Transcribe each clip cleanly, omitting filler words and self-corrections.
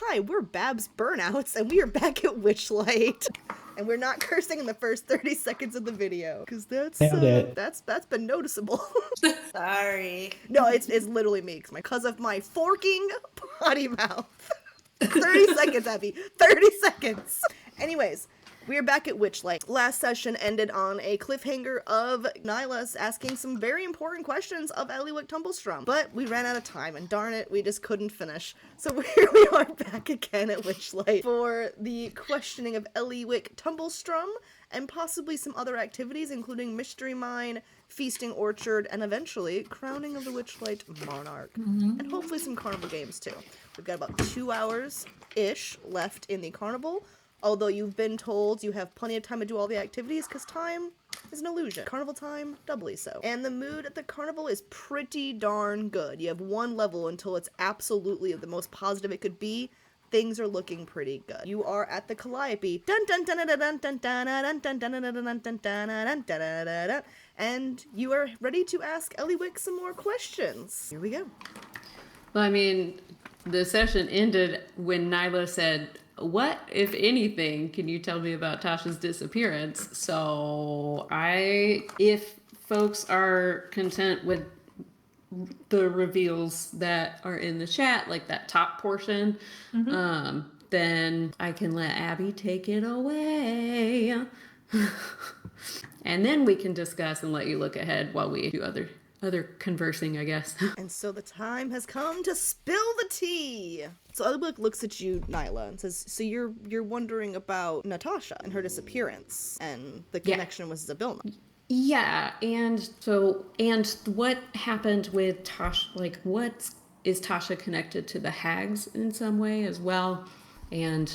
Hi, we're Babs Burnouts, and we are back at Witchlight. And we're not cursing in the first 30 seconds of the video, because that's been noticeable. Sorry. No, it's literally me, because of my forking potty mouth. 30 seconds, Abby. 30 seconds. Anyways, we're back at Witchlight. Last session ended on a cliffhanger of Nyla asking some very important questions of Eliwick Tumblestrum. But we ran out of time, and darn it, we just couldn't finish. So here we are back again at Witchlight for the questioning of Eliwick Tumblestrum, and possibly some other activities, including Mystery Mine, Feasting Orchard, and eventually Crowning of the Witchlight Monarch. And hopefully some carnival games too. We've got about 2 hours-ish left in the carnival, although you've been told you have plenty of time to do all the activities, because time is an illusion. Carnival time, doubly so. And the mood at the carnival is pretty darn good. You have one level until it's absolutely the most positive it could be. Things are looking pretty good. You are at the Calliope. Dun dun dun dun dun dun dun dun dun dun dun dun dun dun dun, and you are ready to ask Eliwick some more questions. Here we go. Well, I mean, the session ended when Nyla said, "What, if anything, can you tell me about Tasha's disappearance?" So if folks are content with the reveals that are in the chat, like that top portion, then I can let Abby take it away. And then we can discuss and let you look ahead while we do other conversing, I guess. And so the time has come to spill the tea. So Eliwick looks at you, Nyla, and says, so you're wondering about Natasha and her disappearance and the connection with Zabilna. Yeah, and what happened with Tasha? Like, is Tasha connected to the hags in some way as well? And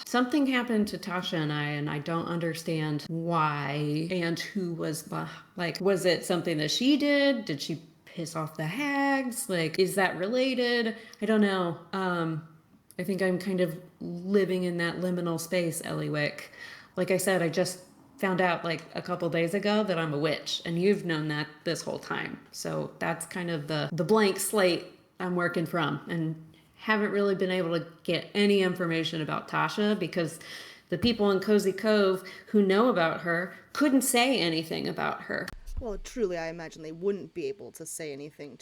something happened to Tasha and I don't understand why and who was was it something that she did? Did she piss off the hags? Like, is that related? I don't know. I think I'm kind of living in that liminal space, Eliwick. Like I said, I just found out like a couple days ago that I'm a witch, and you've known that this whole time. So that's kind of the blank slate I'm working from, and haven't really been able to get any information about Tasha because the people in Cozy Cove who know about her couldn't say anything about her. Well, truly, I imagine they wouldn't be able to say anything.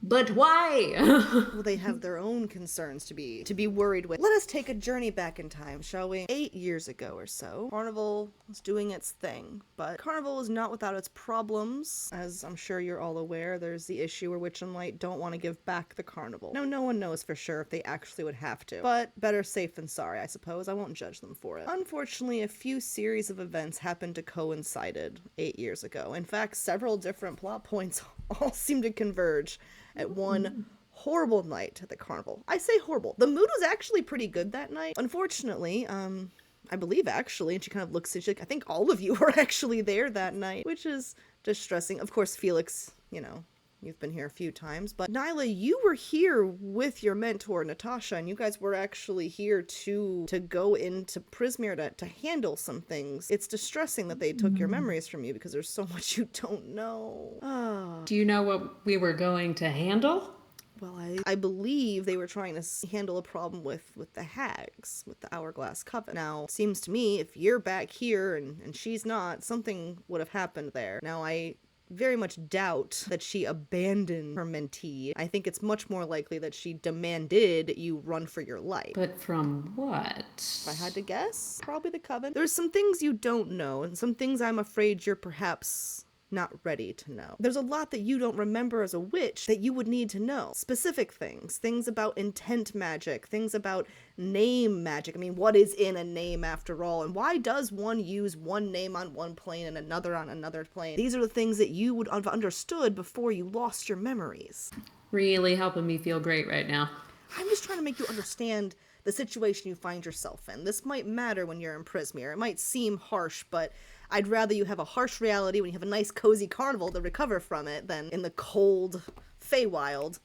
But why? Well, they have their own concerns to be worried with. Let us take a journey back in time, shall we? 8 years ago or so, Carnival was doing its thing, but Carnival is not without its problems. As I'm sure you're all aware, there's the issue where Witch and Light don't want to give back the Carnival. Now, no one knows for sure if they actually would have to, but better safe than sorry, I suppose. I won't judge them for it. Unfortunately, a few series of events happened to coincided 8 years ago. In fact, several different plot points all seem to converge at one horrible night at the carnival. I say horrible. The mood was actually pretty good that night. Unfortunately, I believe actually, and she kind of looks at you, I think all of you were actually there that night, which is distressing. Of course, Felix, you've been here a few times, but Nyla, you were here with your mentor, Natasha, and you guys were actually here to go into Prismere to handle some things. It's distressing that they took your memories from you because there's so much you don't know. Do you know what we were going to handle? Well, I believe they were trying to handle a problem with the hags, with the Hourglass Coven. Now, it seems to me, if you're back here and she's not, something would have happened there. Now, I very much doubt that she abandoned her mentee. I think it's much more likely that she demanded you run for your life. But from what? If I had to guess, probably the Coven. There's some things you don't know, and some things I'm afraid you're perhaps not ready to know. There's a lot that you don't remember as a witch that you would need to know. Specific things about intent magic, things about name magic. I mean, what is in a name after all? And why does one use one name on one plane and another on another plane? These are the things that you would have understood before you lost your memories. Really helping me feel great right now. I'm just trying to make you understand the situation you find yourself in. This might matter when you're in Prismere. It might seem harsh, but I'd rather you have a harsh reality when you have a nice cozy carnival to recover from it than in the cold Faewild,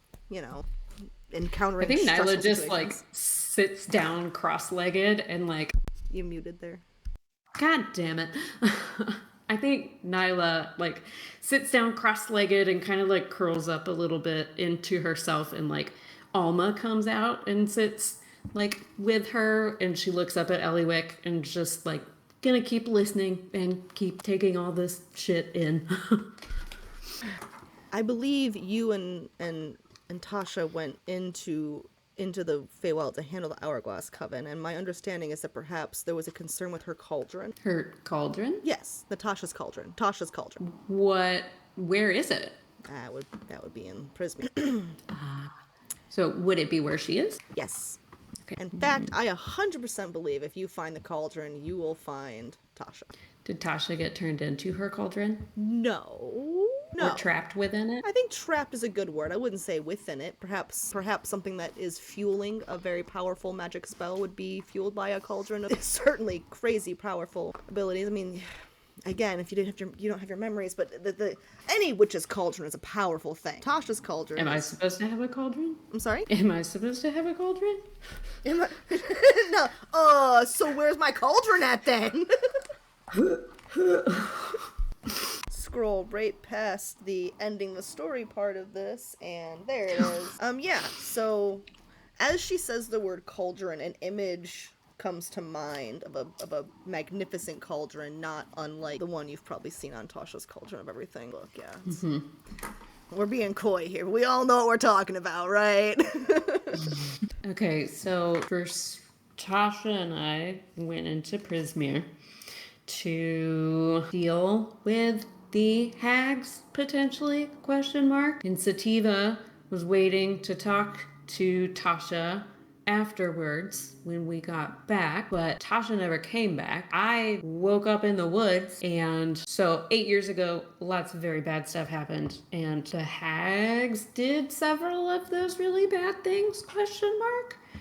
encountering I think Nyla just situations. sits down cross-legged and You muted there. God damn it. I think Nyla sits down cross-legged and kind of curls up a little bit into herself, and Alma comes out and sits like with her, and she looks up at Eliwick and just like gonna keep listening and keep taking all this shit in. I believe you and Tasha went into the Faewild to handle the Hourglass Coven, and my understanding is that perhaps there was a concern with her cauldron. Her cauldron? Yes, the Tasha's cauldron. Tasha's cauldron. What? Where is it? That would be in Prismere. So would it be where she is? Yes. Okay. In fact, I 100% believe if you find the cauldron, you will find Tasha. Did Tasha get turned into her cauldron? No. Or trapped within it? I think trapped is a good word. I wouldn't say within it. Perhaps something that is fueling a very powerful magic spell would be fueled by a cauldron. It's certainly crazy powerful abilities. I mean, again, if you don't have your memories, but any witch's cauldron is a powerful thing. Tasha's cauldron. Am I supposed to have a cauldron? I'm sorry? Am I supposed to have a cauldron? No. So where's my cauldron at then? Scroll right past the ending the story part of this, and there it is. Yeah, so as she says the word cauldron, an image comes to mind of a magnificent cauldron, not unlike the one you've probably seen on Tasha's Cauldron of Everything. Look, yeah. We're being coy here. We all know what we're talking about, right? Okay, so first Tasha and I went into Prismere to deal with the hags, potentially, ? And Sativa was waiting to talk to Tasha afterwards when we got back, but Tasha never came back. I woke up in the woods, and so 8 years ago, lots of very bad stuff happened, and the hags did several of those really bad things, ?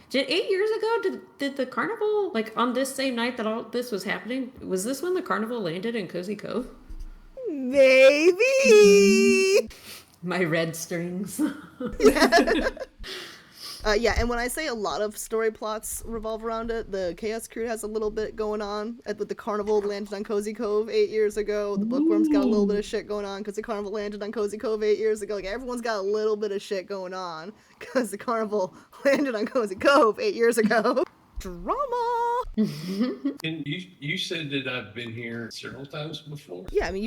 Did 8 years ago, did the carnival, like on this same night that all this was happening, was this when the carnival landed in Cozy Cove? Maybe. My red strings. Yeah, and when I say a lot of story plots revolve around it, the Chaos Crew has a little bit going on. With the carnival landed on Cozy Cove 8 years ago. The Bookworm's got a little bit of shit going on because the carnival landed on Cozy Cove 8 years ago. Like, everyone's got a little bit of shit going on because the carnival landed on Cozy Cove 8 years ago. Drama! And you said that I've been here several times before? Yeah, I mean,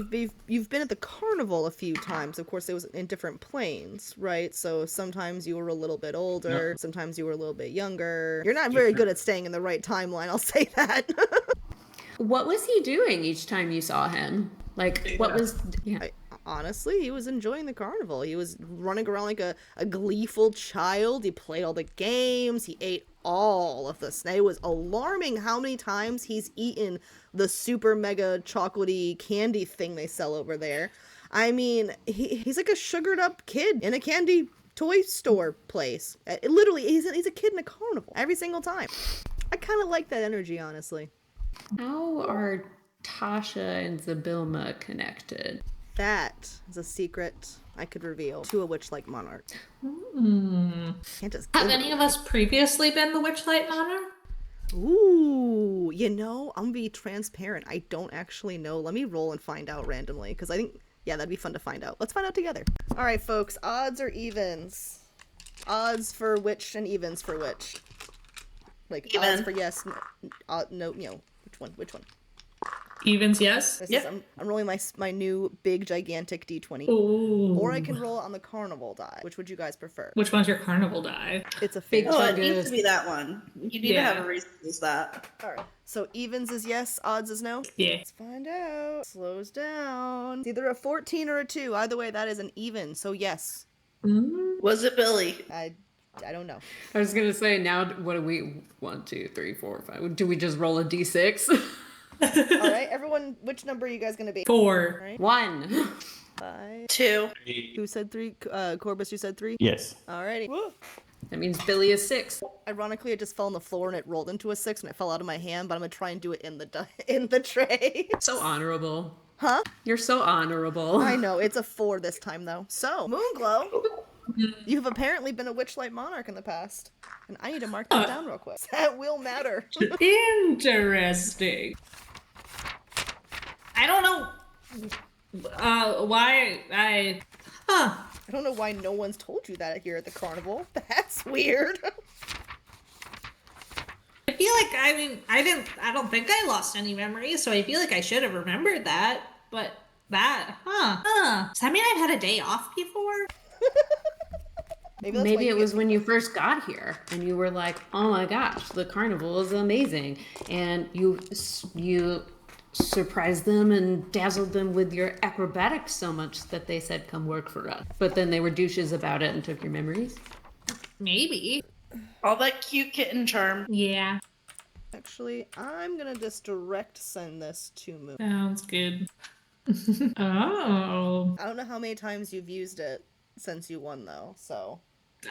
you've been at the carnival a few times. Of course, it was in different planes, right? So sometimes you were a little bit older, sometimes you were a little bit younger. You're not very good at staying in the right timeline, I'll say that. What was he doing each time you saw him? Like, what was... Yeah. Honestly, he was enjoying the carnival. He was running around like a gleeful child. He played all the games. He ate all of this. It was alarming how many times he's eaten the super mega chocolatey candy thing they sell over there. I mean, he's like a sugared up kid in a candy toy store place. Literally, he's a kid in a carnival every single time. I kind of like that energy, honestly. How are Tasha and Zabilma connected? That is a secret I could reveal to a Witchlight Monarch. Can't just Have any of us previously been the Witchlight Monarch? Ooh, I'm gonna be transparent. I don't actually know. Let me roll and find out randomly, because I think, yeah, that'd be fun to find out. Let's find out together. All right, folks, odds or evens? Odds for witch and evens for witch. Like, Even. odds for yes, no, which one? Evens, yes. I'm rolling my new big gigantic D20. Ooh. Or I can roll on the carnival die. Which would you guys prefer? Which one's your carnival die? It's a Big fake. Oh, it needs to be that one. You need to have a reason to use that. Alright, so evens is yes, odds is no? Yeah. Let's find out. Slows down. It's either a 14 or a 2. Either way, that is an even, so yes. Was it Billy? I don't know. I was gonna say, now what do we... 1, 2, 3, 4, 5... Do we just roll a D6? Alright, everyone, which number are you guys gonna be? 4. 1. 5. 2. Who said 3? Corbus, you said 3? Yes. Alrighty. That means Billy is 6. Ironically, it just fell on the floor and it rolled into a 6 and it fell out of my hand, but I'm gonna try and do it in the tray. So honorable. Huh? You're so honorable. I know, it's a 4 this time though. So, Moonglow, you've apparently been a Witchlight Monarch in the past. And I need to mark that down real quick. That will matter. Interesting. I don't know why I don't know why no one's told you that here at the carnival. That's weird. feel like, I don't think I lost any memories, so I feel like I should have remembered that. But does that mean I've had a day off before? Maybe it was when you first got here and you were like, oh my gosh, the carnival is amazing. And you surprised them and dazzled them with your acrobatics so much that they said, come work for us. But then they were douches about it and took your memories. Maybe. All that cute kitten charm. Yeah. Actually, I'm gonna just direct send this to Moon. Sounds good. Oh. I don't know how many times you've used it since you won, though, so...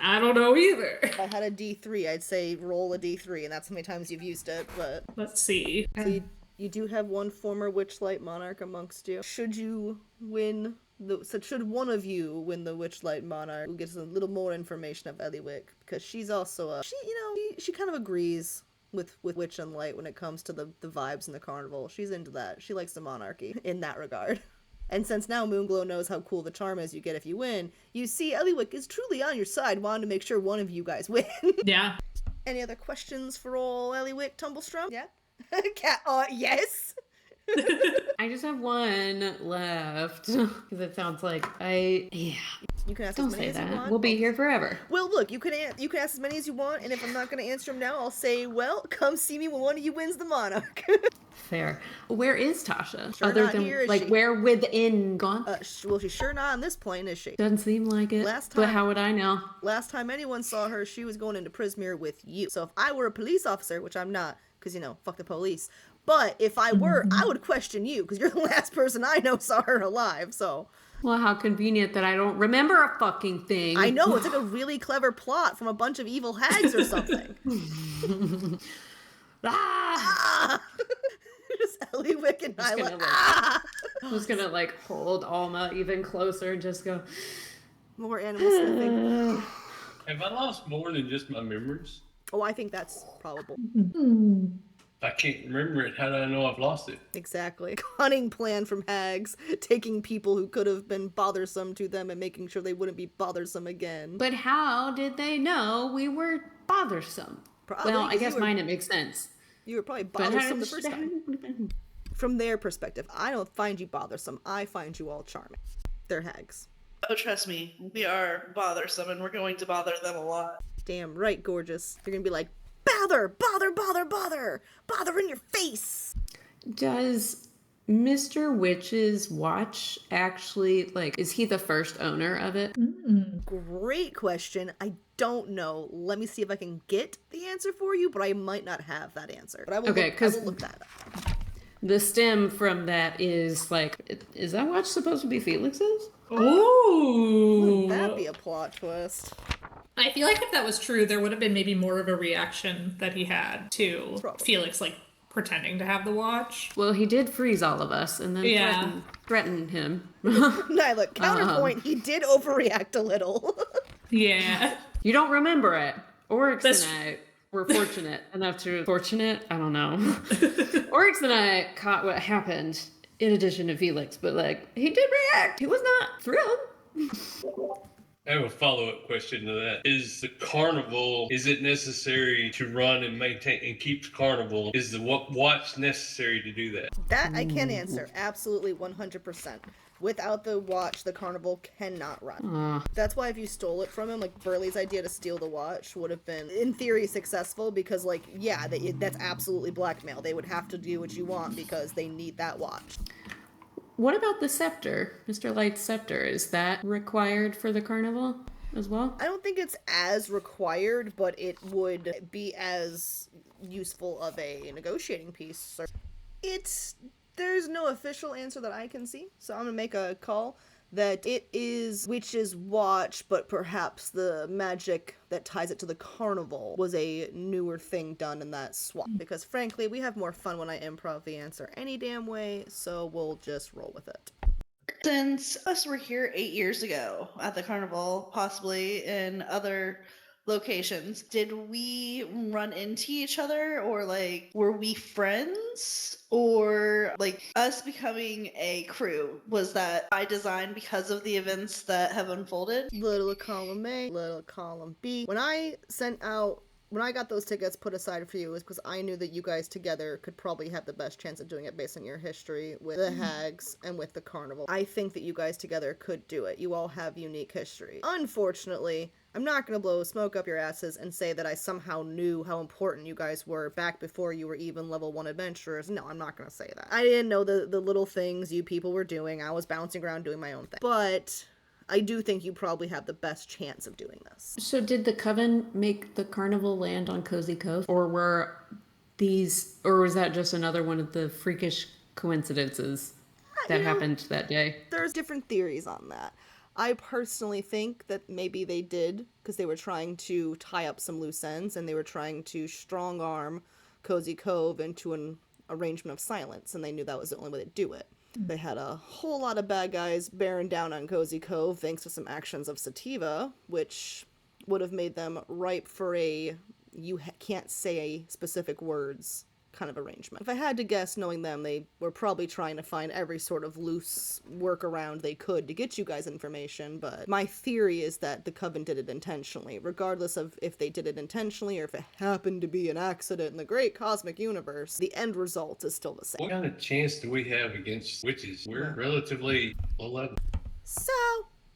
I don't know either. If I had a D3, I'd say roll a D3, and that's how many times you've used it, but... Let's see. So you do have one former Witchlight Monarch amongst you. Should you win should one of you win the Witchlight Monarch, we'll get us a little more information of Eliwick, because she's also she kind of agrees with Witch and Light when it comes to the vibes in the carnival. She's into that. She likes the monarchy in that regard. And since now Moonglow knows how cool the charm is you get if you win, you see Eliwick is truly on your side, wanting to make sure one of you guys win. Yeah. Any other questions for old Eliwick Tumblestrum? Yeah? Cat, yes? I just have one left. Because it sounds like You can ask Don't as many say as you that. want. We'll be here forever. Well, look, you can ask as many as you want, and if I'm not going to answer them now, I'll say, well, come see me when one of you wins the Monarch. Fair. Where is Tasha? Sure Other not than, here, is like, she? where within gone? Well, she's sure not on this plane, is she? Doesn't seem like it. Last But time- how would I know? Last time anyone saw her, she was going into Prismere with you. So if I were a police officer, which I'm not, because, fuck the police, but if I were, I would question you, because you're the last person I know saw her alive, so... Well, how convenient that I don't remember a fucking thing. I know, it's like a really clever plot from a bunch of evil hags or something. Just Eliwick and Nyla. I was gonna, like, hold Alma even closer and just go... More animal sniffing. Have I lost more than just my memories? Oh, I think that's probable. If I can't remember it, how do I know I've lost it? Exactly. Cunning plan from hags, taking people who could have been bothersome to them and making sure they wouldn't be bothersome again. But how did they know we were bothersome? Probably Well, I 'cause guess you were- mine, it makes sense. You were probably But how bothersome did the first time. From their perspective, I don't find you bothersome. I find you all charming. They're hags. Oh, trust me, we are bothersome, and we're going to bother them a lot. Damn right, gorgeous. You're gonna be like, bother, bother, bother, bother, bother in your face. Does Mr. Witch's watch actually, like, is he the first owner of it? Great question. I don't know. Let me see if I can get the answer for you, but I might not have that answer. But I will, Okay, I 'cause- will look that up. The stem from that is, like, is that watch supposed to be Felix's? Ooh. Wouldn't that be a plot twist? I feel like if that was true, there would have been maybe more of a reaction that he had to Probably. Felix, like, pretending to have the watch. Well, he did freeze all of us and then Yeah. threaten him. Nyla, counterpoint, he did overreact a little. Yeah. You don't remember it. Oryx That's- and I were fortunate enough to... Fortunate? I don't know. Oryx and I caught what happened in addition to Felix, but, like, he did react. He was not thrilled. I have a follow-up question to that. Is the carnival, is it necessary to run and maintain and keep the carnival? Is the watch necessary to do that? That I can answer. Absolutely 100%. Without the watch, the carnival cannot run. That's why if you stole it from him, like Burley's idea to steal the watch would have been, in theory, successful because, like, yeah, that's absolutely blackmail. They would have to do what you want because they need that watch. What about the scepter? Mr. Light's scepter, is that required for the carnival as well? I don't think it's as required, but it would be as useful of a negotiating piece. There's no official answer that I can see, so I'm gonna make a call that it is Witch's watch, but perhaps the magic that ties it to the carnival was a newer thing done in that swap. Because frankly, we have more fun when I improv the answer any damn way, so we'll just roll with it. Since us were here 8 years ago at the carnival, possibly in other locations, did we run into each other, or, like, were we friends? Or, like, us becoming a crew, was that by design because of the events that have unfolded? Little column A, little column B. When I sent out when I got those tickets put aside for you is because I knew that you guys together could probably have the best chance of doing it based on your history with the hags and with the carnival. I think that you guys together could do it. You all have unique history. Unfortunately, I'm not going to blow smoke up your asses and say that I somehow knew how important you guys were back before you were even level 1 adventurers. No, I'm not going to say that. I didn't know the little things you people were doing. I was bouncing around doing my own thing. But I do think you probably have the best chance of doing this. So did the Coven make the carnival land on Cozy Cove? Or was that just another one of the freakish coincidences that happened that day? There's different theories on that. I personally think that maybe they did because they were trying to tie up some loose ends and they were trying to strong arm Cozy Cove into an arrangement of silence, and they knew that was the only way to do it. They had a whole lot of bad guys bearing down on Cozy Cove thanks to some actions of Sativa, which would have made them ripe for a can't say specific words kind of arrangement. If I had to guess, knowing them, they were probably trying to find every sort of loose workaround they could to get you guys information, but my theory is that the Coven did it intentionally, regardless of if they did it intentionally or if it happened to be an accident in the great cosmic universe. The end result is still the same. What kind of chance do we have against witches? We're relatively low level. So,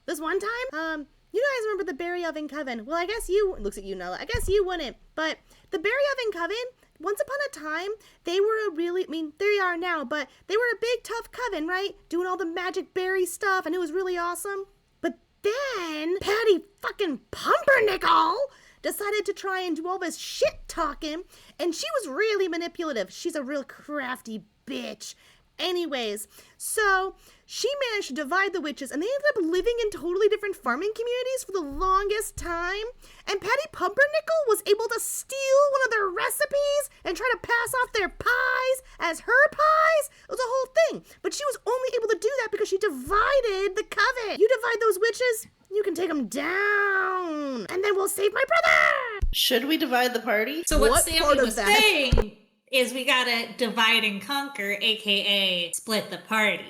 this one time, you guys remember the Berry Oven Coven? Well, I guess you, looks at you, Nella, I guess you wouldn't, but the Berry Oven Coven, once upon a time, they were there you are now, but they were a big, tough coven, right? Doing all the magic berry stuff, and it was really awesome. But then, Patty fucking Pumpernickel decided to try and do all this shit talking, and she was really manipulative. She's a real crafty bitch. Anyways, so she managed to divide the witches, and they ended up living in totally different farming communities for the longest time. And Patty Pumpernickel was able to steal one of their recipes and try to pass off their pies as her pies. It was a whole thing. But she was only able to do that because she divided the coven. You divide those witches, you can take them down, and then we'll save my brother. Should we divide the party? So what What Sammy part of was that? saying is we gotta divide and conquer, aka split the party.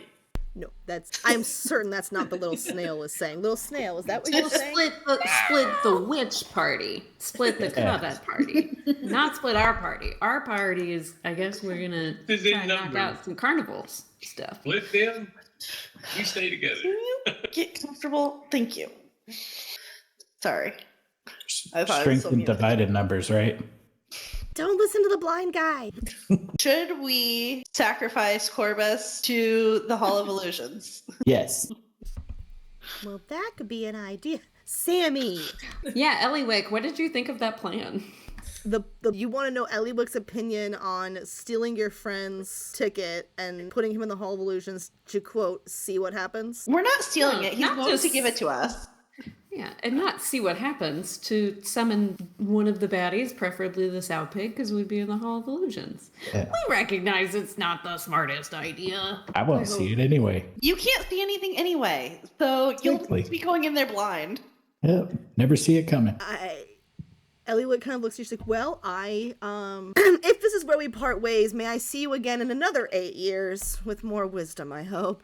No, I'm certain that's not the little snail was saying. Little snail, is that what you're saying? Split the witch party. Split the Coven party. Not split our party. Our party is, I guess we're gonna Is it try and knock numbered? out some carnivals stuff. Split them. We stay together. Can you get comfortable? Thank you. Sorry. I thought it was Strength so and mean. divided numbers, right? Don't listen to the blind guy. Should we sacrifice Corbus to the Hall of Illusions? Yes. Well, that could be an idea. Sammy, Yeah, Eliwick, what did you think of that plan? you want to know Eliwick's opinion on stealing your friend's ticket and putting him in the Hall of Illusions to, quote, see what happens? We're not stealing No, it. He's not going to just- give it to us. Yeah, and not see what happens, to summon one of the baddies, preferably the Sow Pig, because we'd be in the Hall of Illusions. Yeah. We recognize it's not the smartest idea. I won't see it anyway. You can't see anything anyway, so you'll Exactly. be going in there blind. Yep. Never see it coming. Eliwick kind of looks at you, she's like, well, if this is where we part ways, may I see you again in another 8 years with more wisdom, I hope.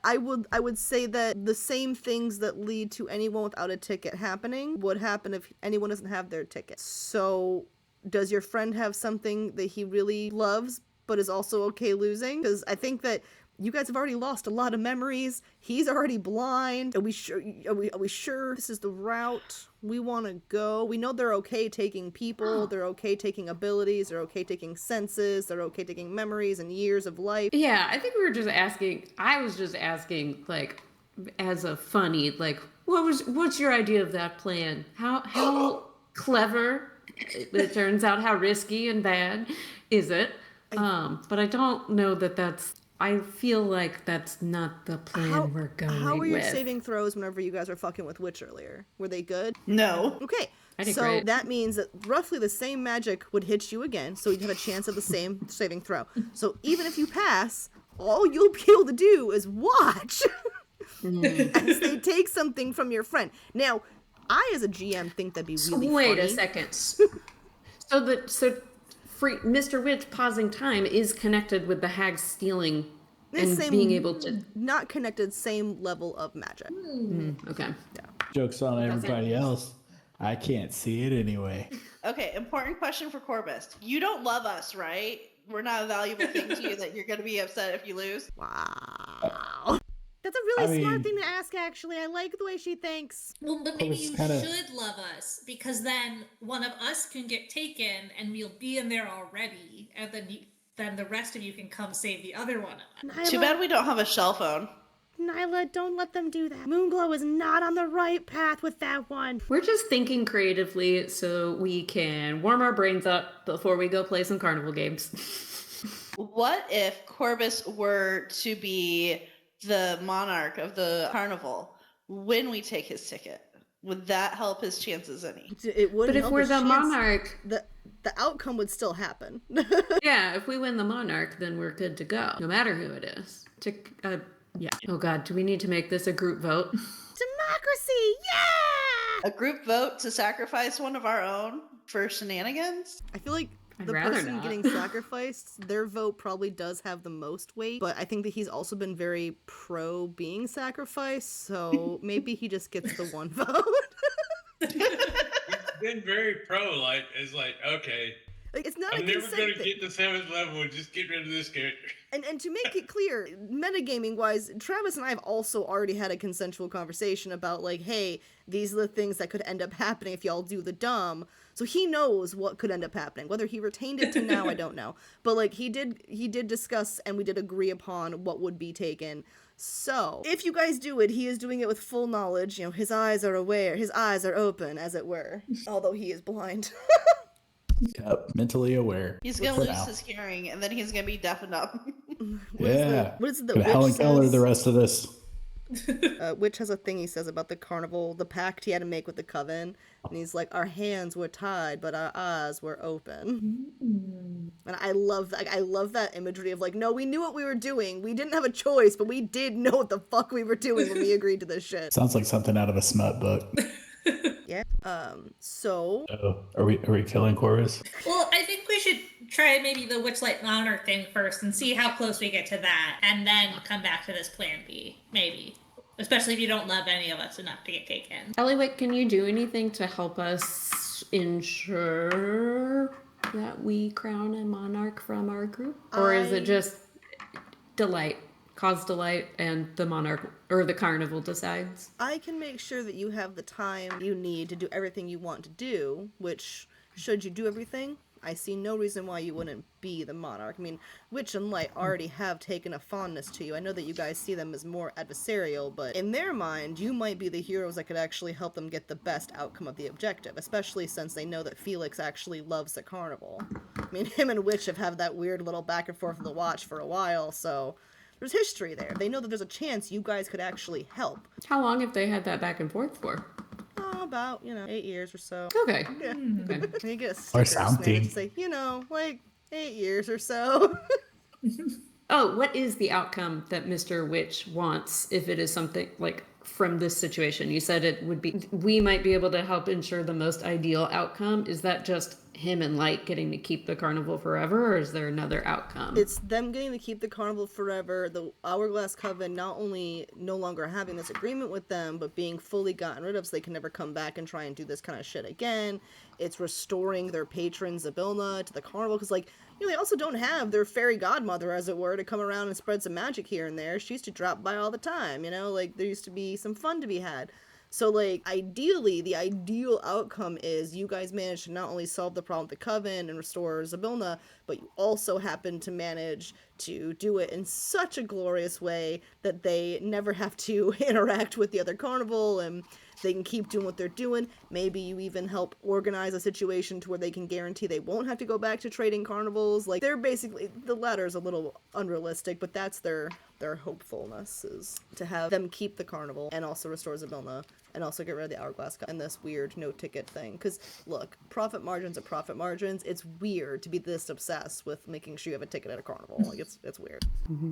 I would say that the same things that lead to anyone without a ticket happening would happen if anyone doesn't have their ticket. So, does your friend have something that he really loves but is also okay losing? Because I think that you guys have already lost a lot of memories. He's already blind. Are we sure this is the route we want to go? We know they're okay taking people. They're okay taking abilities. They're okay taking senses. They're okay taking memories and years of life. Yeah, I think we were just asking, I was just asking, like, as a funny, like, what's your idea of that plan? How clever, it turns out, how risky and bad is it? But I don't know I feel like that's not the plan we're going with. How were your saving throws whenever you guys were fucking with Witch earlier? Were they good? No. Okay. I did So great. that means that roughly the same magic would hit you again, so you'd have a chance of the same saving throw. So even if you pass, all you'll be able to do is watch as they take something from your friend. Now, I as a GM think that'd be really Wait funny. a second. Mr. Witch pausing time is connected with the hag stealing and being able to. Not connected, same level of magic. Okay. Joke's on everybody else. I can't see it anyway. Okay, important question for Corbus. You don't love us, right? We're not a valuable thing to you that you're going to be upset if you lose. Wow. That's a really smart mean- thing to ask, actually. I like the way she thinks. Well, but maybe was you kinda- should love us, because then one of us can get taken and we'll be in there already, and then the rest of you can come save the other one. Too bad we don't have a shell phone. Nyla, don't let them do that. Moonglow is not on the right path with that one. We're just thinking creatively so we can warm our brains up before we go play some carnival games. What if Corbus were to be the monarch of the carnival when we take his ticket? Would that help his chances any? It wouldn't But if help we're his the chance- monarch, the outcome would still happen. yeah, if we win the monarch, then we're good to go, no matter who it is. Yeah. Oh God, do we need to make this a group vote? Democracy, yeah! A group vote to sacrifice one of our own for shenanigans? I feel like I'd the rather person not. getting sacrificed, their vote probably does have the most weight, but I think that he's also been very pro being sacrificed, so maybe he just gets the one vote. He's been very pro, like, it's like, okay, Like, it's not I'm a never consent going to thing. get to 7th level and just get rid of this character. And to make it clear, metagaming wise, Travis and I have also already had a consensual conversation about, like, hey, these are the things that could end up happening if y'all do the dumb. So he knows what could end up happening. Whether he retained it to now, I don't know. But like he did discuss and we did agree upon what would be taken. So if you guys do it, he is doing it with full knowledge. You know, his eyes are aware, his eyes are open, as it were. Although he is blind. Yep, mentally aware. He's going For to lose now. his hearing, and then he's going to be deaf and dumb. What is it that Gonna Helen Witch Keller says? the rest of this. Witch has a thing he says about the carnival, the pact he had to make with the coven, and he's like, our hands were tied, but our eyes were open. And I love that imagery of like, no, we knew what we were doing. We didn't have a choice, but we did know what the fuck we were doing when we agreed to this shit. Sounds like something out of a smut book. Yeah. So Oh, are we killing Corvus? Well, I think we should try maybe the Witchlight Monarch thing first and see how close we get to that, and then come back to this plan B, maybe. Especially if you don't love any of us enough to get taken. Eliwick, can you do anything to help us ensure that we crown a monarch from our group? Or is it just delight? Cause delight and the monarch or the carnival decides? I can make sure that you have the time you need to do everything you want to do, which, should you do everything, I see no reason why you wouldn't be the monarch. I mean, Witch and Light already have taken a fondness to you. I know that you guys see them as more adversarial, but in their mind, you might be the heroes that could actually help them get the best outcome of the objective, especially since they know that Felix actually loves the carnival. I mean, him and Witch have had that weird little back and forth of the watch for a while, so there's history there. They know that there's a chance you guys could actually help. How long have they had that back and forth for? Oh, about, 8 years or so. Okay. Yeah. Okay. You get a Or sticker something. to say, like 8 years or so. Oh, what is the outcome that Mr. Witch wants if it is something like from this situation? You said it would be, we might be able to help ensure the most ideal outcome. Is that just him and Light getting to keep the carnival forever, or is there another outcome? It's them getting to keep the carnival forever, the Hourglass Coven not only no longer having this agreement with them, but being fully gotten rid of so they can never come back and try and do this kind of shit again. It's restoring their patron Zabilna to the carnival, because they also don't have their fairy godmother, as it were, to come around and spread some magic here and there. She used to drop by all the time, there used to be some fun to be had. So, ideally, the ideal outcome is you guys manage to not only solve the problem with the Coven and restore Zabilna, but you also happen to manage to do it in such a glorious way that they never have to interact with the other carnival and they can keep doing what they're doing. Maybe you even help organize a situation to where they can guarantee they won't have to go back to trading carnivals. They're basically, the latter is a little unrealistic, but that's their hopefulness, is to have them keep the carnival and also restore Zabilna and also get rid of the Hourglass Cup and this weird no-ticket thing. Because, look, profit margins are profit margins. It's weird to be this obsessed with making sure you have a ticket at a carnival. It's weird.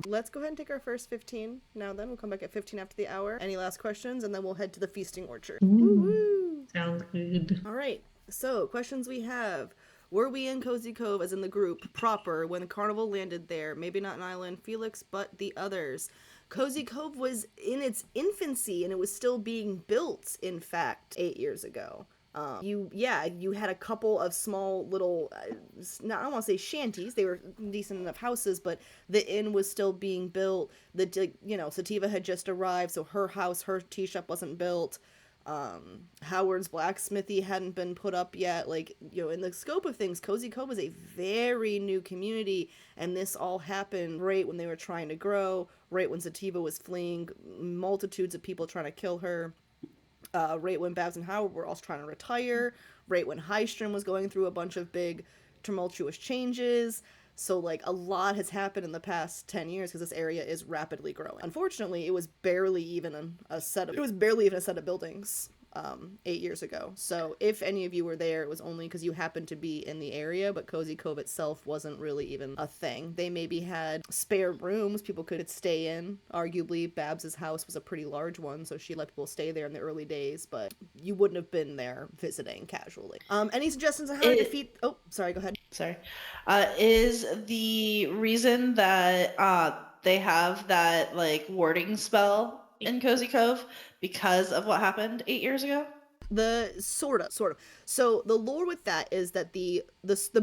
Let's go ahead and take our first 15 now then. We'll come back at 15 after the hour. Any last questions? And then we'll head to the feasting orchard. Woo-woo! Sounds good. All right. So, questions we have. Were we in Cozy Cove as in the group proper when the carnival landed there? Maybe not Nyla and Felix, but the others. Cozy Cove was in its infancy and it was still being built, in fact, 8 years ago. You had a couple of small little, I don't want to say shanties, they were decent enough houses, but the inn was still being built. Sativa had just arrived, so her house, her tea shop wasn't built. Howard's blacksmithy hadn't been put up yet. In the scope of things, Cozy Cove was a very new community, and this all happened right when they were trying to grow, right when Sativa was fleeing multitudes of people trying to kill her. Right when Babs and Howard were also trying to retire, right when Highstrom was going through a bunch of big tumultuous changes. So a lot has happened in the past 10 years because this area is rapidly growing. Unfortunately, it was barely even a set of buildings 8 years ago. So if any of you were there, it was only because you happened to be in the area, but Cozy Cove itself wasn't really even a thing. They maybe had spare rooms people could stay in. Arguably, Babs's house was a pretty large one, so she let people stay there in the early days, but you wouldn't have been there visiting casually. Any suggestions on how to defeat... Oh, sorry, go ahead. Sorry. Is the reason that they have that warding spell in Cozy Cove because of what happened 8 years ago? The sort of. So the lore with that is that the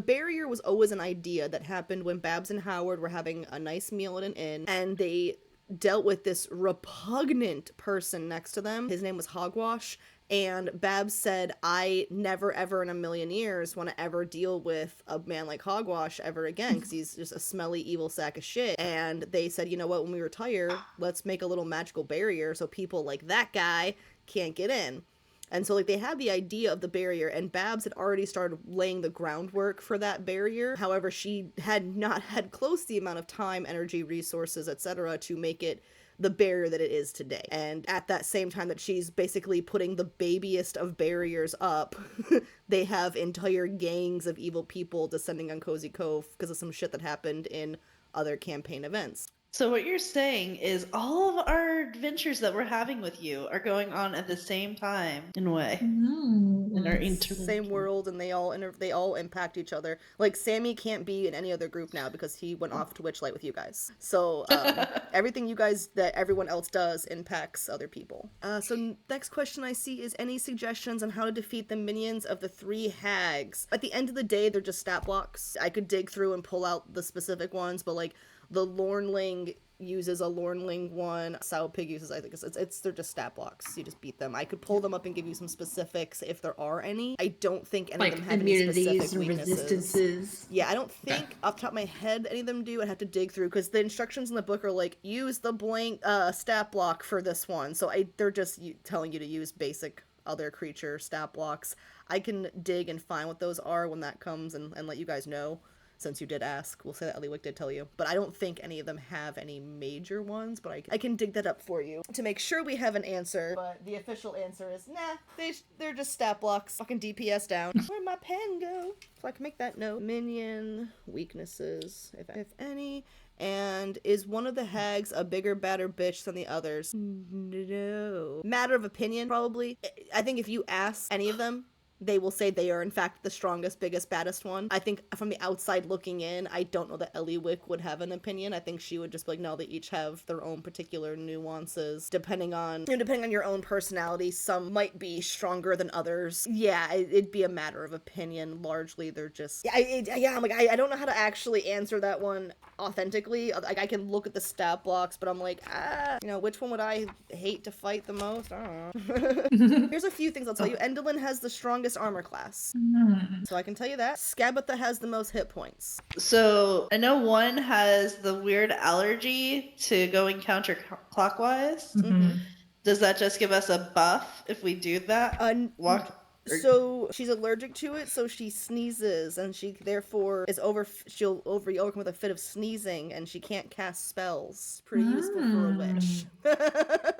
barrier was always an idea that happened when Babs and Howard were having a nice meal at an inn, and they dealt with this repugnant person next to them. His name was Hogwash. And Babs said, I never ever in a million years want to ever deal with a man like Hogwash ever again, because he's just a smelly, evil sack of shit. And they said, you know what, when we retire, let's make a little magical barrier so people like that guy can't get in. And so they had the idea of the barrier, and Babs had already started laying the groundwork for that barrier. However, she had not had close the amount of time, energy, resources, etc. to make it the barrier that it is today. And at that same time that she's basically putting the babiest of barriers up, they have entire gangs of evil people descending on Cozy Cove because of some shit that happened in other campaign events. So what you're saying is all of our adventures that we're having with you are going on at the same time, in a way. And are Same world, and they all impact each other. Sammy can't be in any other group now because he went off to Witchlight with you guys. So everything that everyone else does impacts other people. So next question I see is any suggestions on how to defeat the minions of the 3 hags? At the end of the day, they're just stat blocks. I could dig through and pull out the specific ones, but the Lornling uses a Lornling one. Sow Pig uses, I think they're just stat blocks. You just beat them. I could pull them up and give you some specifics if there are any. I don't think any of them have any specific weaknesses. Resistances. Yeah, I don't think off the top of my head any of them do. I'd have to dig through because the instructions in the book are use the blank stat block for this one. So they're just telling you to use basic other creature stat blocks. I can dig and find what those are when that comes and let you guys know. Since you did ask, we'll say that Eliwick did tell you. But I don't think any of them have any major ones, but I can dig that up for you to make sure we have an answer. But the official answer is, nah, they're just stat blocks. Fucking DPS down. Where'd my pen go? So I can make that note. Minion weaknesses, if any. And is one of the hags a bigger, badder bitch than the others? No. Matter of opinion, probably. I think if you ask any of them, they will say they are, in fact, the strongest, biggest, baddest one. I think from the outside looking in, I don't know that Eliwick would have an opinion. I think she would just be no, they each have their own particular nuances. Depending on your own personality, some might be stronger than others. Yeah, it'd be a matter of opinion. Largely, they're just... I'm I don't know how to actually answer that one authentically. I can look at the stat blocks, but I'm which one would I hate to fight the most? I don't know. Here's a few things I'll tell you. Endolin has the strongest armor class. So I can tell you that. Skabatha has the most hit points. So I know one has the weird allergy to going counterclockwise. Does that just give us a buff if we do that? So she's allergic to it, so she sneezes, and she therefore she'll overcome with a fit of sneezing, and she can't cast spells. Pretty useful for a witch.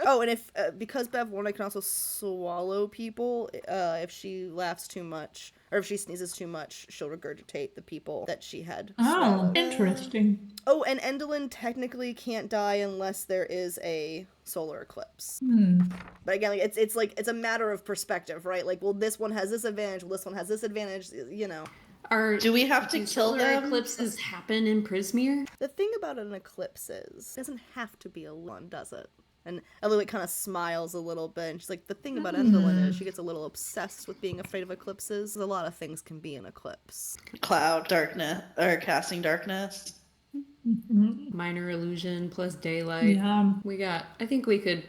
Oh, and because Bev Warner can also swallow people, if she laughs too much, or if she sneezes too much, she'll regurgitate the people that she had swallowed. Interesting. Oh, and Endolin technically can't die unless there is a solar eclipse. But again, it's a matter of perspective, right? This one has this advantage, this one has this advantage, Do we have to kill them? Eclipses happen in Prismeer? The thing about an eclipse is, it doesn't have to be a one, does it? And Eloise kind of smiles a little bit, and she's like, the thing about Endolin is she gets a little obsessed with being afraid of eclipses. A lot of things can be an eclipse. Cloud darkness, or casting darkness. Minor illusion plus daylight. Yeah. I think we could,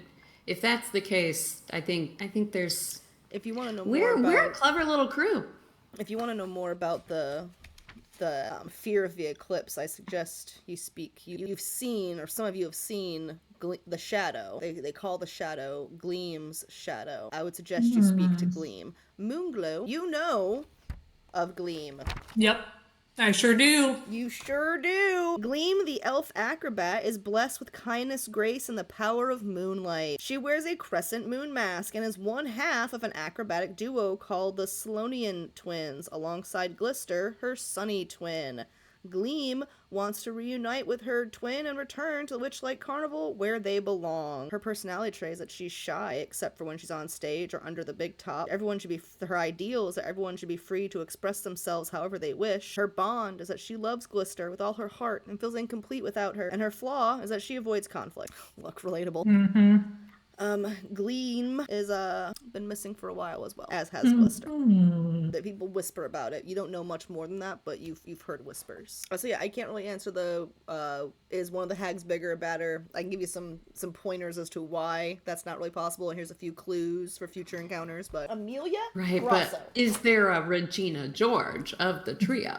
if that's the case, I think there's, If you want to know more we're a about, clever little crew. if you want to know more about the fear of the eclipse, I suggest you speak. You've seen, or some of you have seen, the shadow. They call the shadow Gleam's shadow. I would suggest you speak to Gleam. Moonglow, you know of Gleam. Yep. I sure do. You sure do. Gleam, the elf acrobat, is blessed with kindness, grace, and the power of moonlight. She wears a crescent moon mask and is one half of an acrobatic duo called the Slonian Twins, alongside Glister, her sunny twin. Gleam wants to reunite with her twin and return to the Witchlight Carnival where they belong. Her personality trait is that she's shy, except for when she's on stage or under the big top. Her ideal is that everyone should be free to express themselves however they wish. Her bond is that she loves Glister with all her heart and feels incomplete without her. And her flaw is that she avoids conflict. Look, relatable. Gleam is been missing for a while as well, as has Glister. The people whisper about it. You don't know much more than that, but you've heard whispers. So yeah, I can't really answer the is one of the hags bigger or badder. I can give you some pointers as to why that's not really possible, and here's a few clues for future encounters. But Amelia, Right, Grasso. but is there a Regina George of the trio?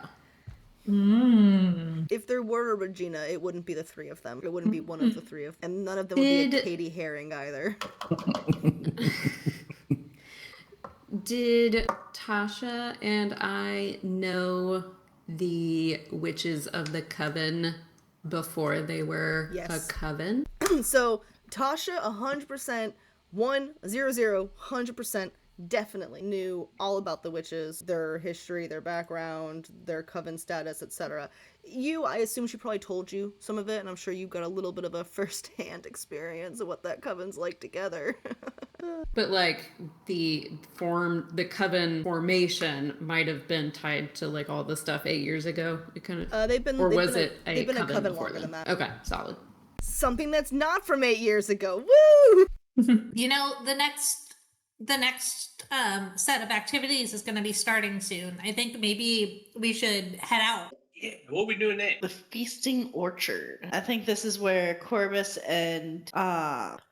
If there were a Regina, it wouldn't be the three of them. It wouldn't be one of the three of them, and none of them would be a Did- Katie Herring either. Did Tasha and I know the witches of the coven before they were Yes. a coven? So Tasha 100%, 100% definitely knew all about the witches, their history, their background, their coven status, etc. I assume she probably told you some of it, and I'm sure you got a little bit of a first-hand experience of what that coven's like together. But like the coven formation might have been tied to like all the stuff 8 years ago. It kind of, They've been or they've was been it they've been a coven before longer then? than that. Okay, solid. Something that's not from 8 years ago. Woo! You know, the next set of activities is going to be starting soon. I think maybe we should head out. Yeah, what we doing next? The Feasting Orchard. I think this is where Corvus and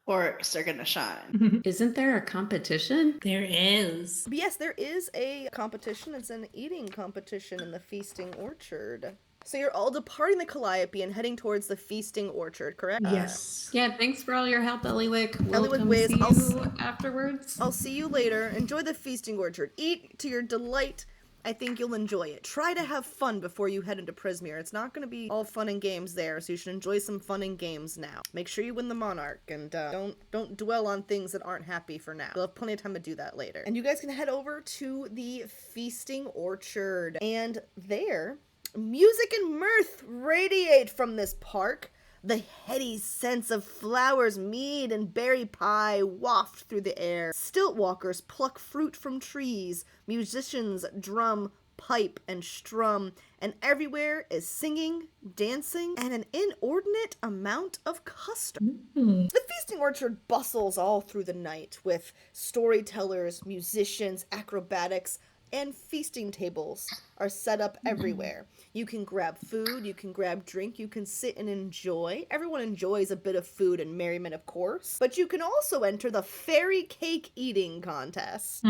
Oryx are gonna shine. Isn't there a competition? There is. But yes, there is a competition. It's an eating competition in the Feasting Orchard. So you're all departing the Calliope and heading towards the Feasting Orchard, correct? Yes. Yeah, thanks for all your help, Eliwick. We'll Eliwick come Wiz, see you afterwards. I'll see you later. Enjoy the Feasting Orchard. Eat to your delight. I think you'll enjoy it. Try to have fun before you head into Prismere. It's not going to be all fun and games there, so you should enjoy some fun and games now. Make sure you win the Monarch, and don't dwell on things that aren't happy for now. You'll have plenty of time to do that later. And you guys can head over to the Feasting Orchard, and there, music and mirth radiate from this park. The heady scents of flowers, mead, and berry pie waft through the air. Stilt walkers pluck fruit from trees. Musicians drum, pipe, and strum. And everywhere is singing, dancing, and an inordinate amount of custom. The Feasting Orchard bustles all through the night with storytellers, musicians, acrobatics, and feasting tables are set up everywhere. You can grab food, you can grab drink, you can sit and enjoy. Everyone enjoys a bit of food and merriment, of course. But you can also enter the fairy cake eating contest.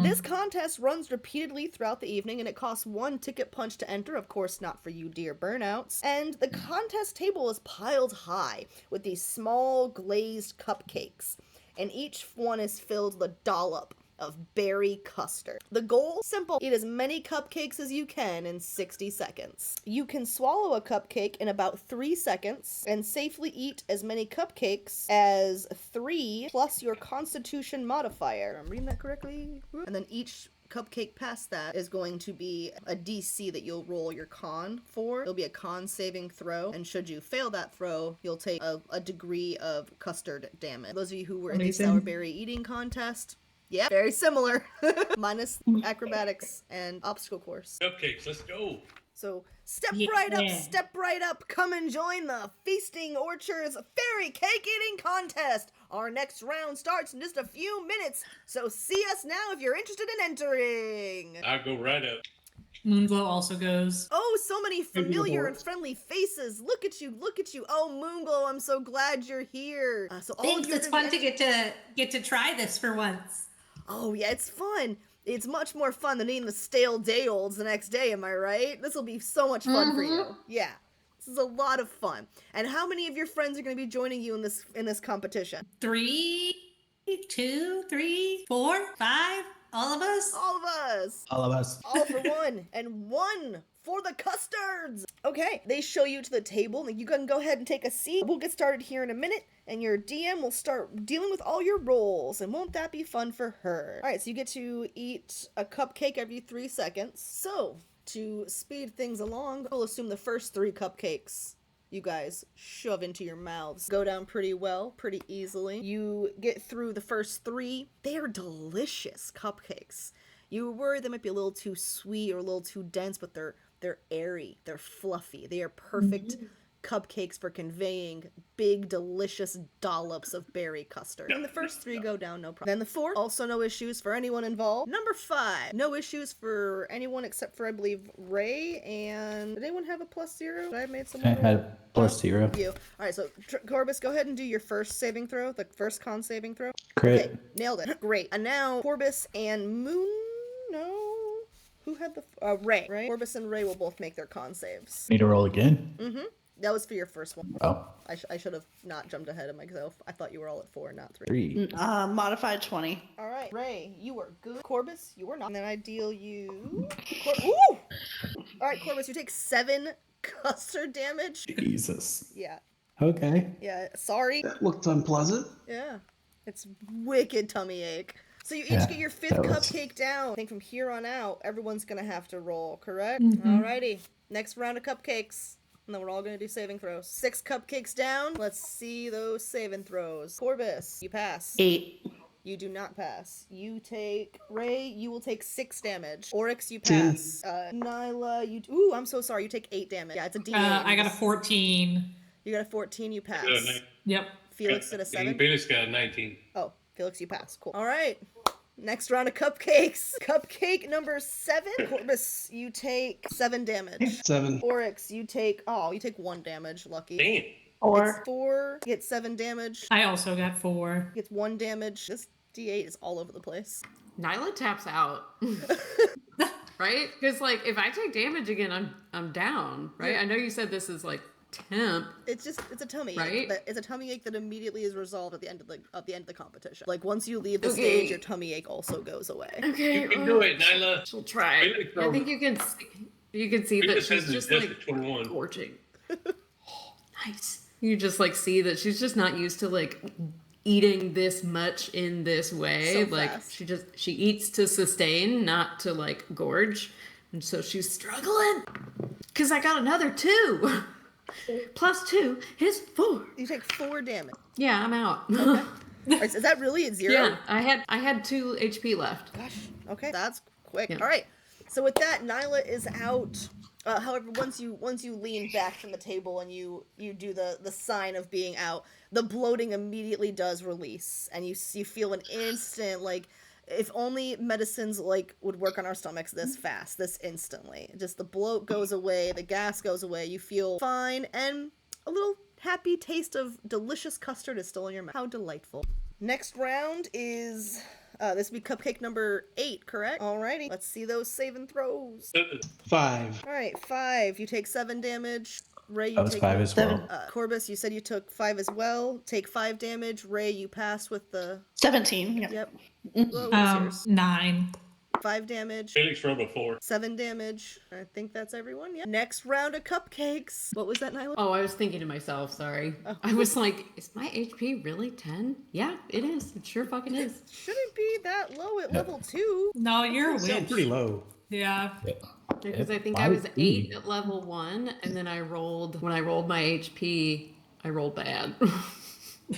This contest runs repeatedly throughout the evening, and it costs 1 ticket punch to enter, of course not for you dear burnouts. And the contest table is piled high with these small glazed cupcakes, and each one is filled with a dollop of berry custard. The goal? Simple. Eat as many cupcakes as you can in 60 seconds. You can swallow a cupcake in about 3 seconds and safely eat as many cupcakes as 3 plus your constitution modifier. I'm reading that correctly? And then each cupcake past that is going to be a DC that you'll roll your con for. It'll be a con saving throw, and should you fail that throw, you'll take a degree of custard damage. Those of you who were in the Amazing. sour berry eating contest, yeah, very similar. Minus acrobatics and obstacle course. Cupcakes, let's go. So Step Yeah. right up. Come and join the Feasting Orchards Fairy Cake Eating Contest. Our next round starts in just a few minutes, so see us now if you're interested in entering. I'll go right up. Moonglow also goes. Oh, so many familiar and friendly faces. Look at you. Oh, Moonglow, I'm so glad you're here. So all Thanks. of you are It's gonna fun be to get to try this for once. Oh, yeah, it's fun. It's much more fun than eating the stale day olds the next day, am I right? This will be so much fun for you. Yeah. This is a lot of fun. And how many of your friends are going to be joining you in this competition? 3, 2, 3, 4, 5. All of us. All of us. All of us. All for one. And one for the custards. Okay, they show you to the table. You can go ahead and take a seat. We'll get started here in a minute, and your DM will start dealing with all your rolls. And won't that be fun for her? All right, so you get to eat a cupcake every 3 seconds. So, to speed things along, we'll assume the first 3 cupcakes you guys shove into your mouths go down pretty well, pretty easily. You get through the first 3. They are delicious cupcakes. You were worried they might be a little too sweet or a little too dense, but they're airy, they're fluffy. They are perfect cupcakes for conveying big, delicious dollops of berry custard. And the first 3 go down, no problem. Then the 4, also no issues for anyone involved. Number 5, no issues for anyone except for, I believe, Ray. And did anyone have a +0? Did I have made I someone roll? had +0. You. All right, so Corbus, go ahead and do your first saving throw, the first con saving throw. Crit. Okay, nailed it. Great. And now Corbus and Moon. No. Who had the Ray? Right. Corbus and Ray will both make their con saves. Need to roll again? That was for your first one. Oh, I should have not jumped ahead of myself. I thought you were all at 4, not 3. 3. Modified 20. All right, Ray, you were good. Corbus, you were not. And then I deal you. Ooh! All right, Corbus, you take 7 custard damage. Jesus. Yeah. Okay. Yeah. Sorry. That looked unpleasant. Yeah. It's wicked tummy ache. So you each Yeah, get your 5th that was- cupcake down. I think from here on out, everyone's gonna have to roll, correct? Alrighty. Next round of cupcakes. And then we're all gonna do saving throws. 6 cupcakes down. Let's see those saving throws. Corbus, you pass. 8. You do not pass. You take Ray. You will take 6 damage. Oryx, you 10. pass. Nyla, you. Ooh, I'm so sorry. You take 8 damage. Yeah, it's a D8. I got a 14. You got a 14. You pass. Yep. Felix did a 7. Felix got a 19. Oh, Felix, you pass. Cool. All right. Next round of cupcakes. Cupcake number 7. Corbus, you take 7 damage. 7. Oryx, you take 1 damage. Lucky. Damn. It's 4. Get 7 damage. I also got 4. Gets 1 damage. This D8 is all over the place. Nyla taps out. Right? Because like if I take damage again, I'm down. Right? Yeah. I know you said this is like temp. It's a tummy Right? ache. It's a tummy ache that immediately is resolved at the end of the competition. Like once you leave the Okay. stage, your tummy ache also goes away. Okay. You can do it, Nyla. She'll try. Felix, I think you can see that Felix she's has just adjusted like 21. gorging. Nice. You just like see that she's just not used to like eating this much in this way. So like fast. she eats to sustain, not to like gorge. And so she's struggling. Cause I got another 2. Plus 2 is 4. You take 4 damage. Yeah, I'm out. Is that really at 0? Yeah, I had 2 HP left. Gosh. Okay. That's quick. Yeah. All right. So with that, Nyla is out. However, once you lean back from the table and you do the sign of being out, the bloating immediately does release, and you feel an instant, like, if only medicines like would work on our stomachs this fast, this instantly. Just the bloat goes away, the gas goes away, you feel fine, and a little happy taste of delicious custard is still in your mouth. How delightful. Next round is this will be cupcake number 8, correct? Alrighty, let's see those saving throws. 5. Alright, 5. You take 7 damage. Ray, you That was take 5 as well. Corbus, you said you took 5 as well. Take 5 damage. Ray, you pass with the 17. Yep. yep. What was yours? 9. 5 damage. Felix rolled a 4. 7 damage. I think that's everyone. Yep. Next round of cupcakes. What was that, Nyla? Oh, I was thinking to myself, sorry. I was like, is my HP really 10? Yeah, it is. It sure fucking is. Shouldn't be that low at level 2. No, you're a Sound witch. pretty low. Yeah. Because I think Why I was would 8 you? at level 1, and then when I rolled my HP, I rolled bad.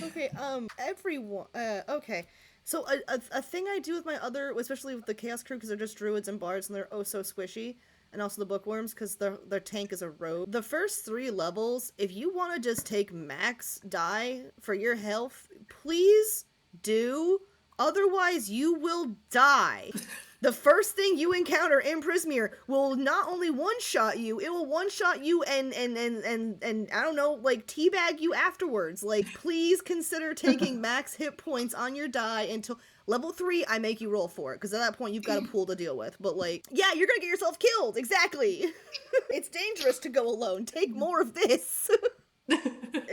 Okay, everyone, okay. So a thing I do with my other, especially with the Chaos Crew, because they're just druids and bards and they're oh so squishy, and also the bookworms, because their tank is a rogue. The first 3 levels, if you want to just take max die for your health, please do. Otherwise, you will die. The first thing you encounter in Prismeer will not only one-shot you, it will one-shot you and I don't know, like, teabag you afterwards. Like, please consider taking max hit points on your die until level 3, I make you roll for it, because at that point, you've got a pool to deal with. But, like, yeah, you're gonna get yourself killed, exactly. It's dangerous to go alone. Take more of this.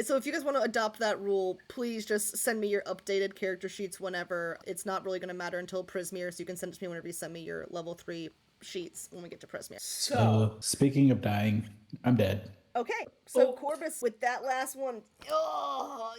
So if you guys want to adopt that rule, please just send me your updated character sheets whenever. It's not really going to matter until Prismeer, so you can send it to me whenever you send me your level 3 sheets when we get to Prismeer. So, speaking of dying, I'm dead. Okay, so Corbus, with that last one,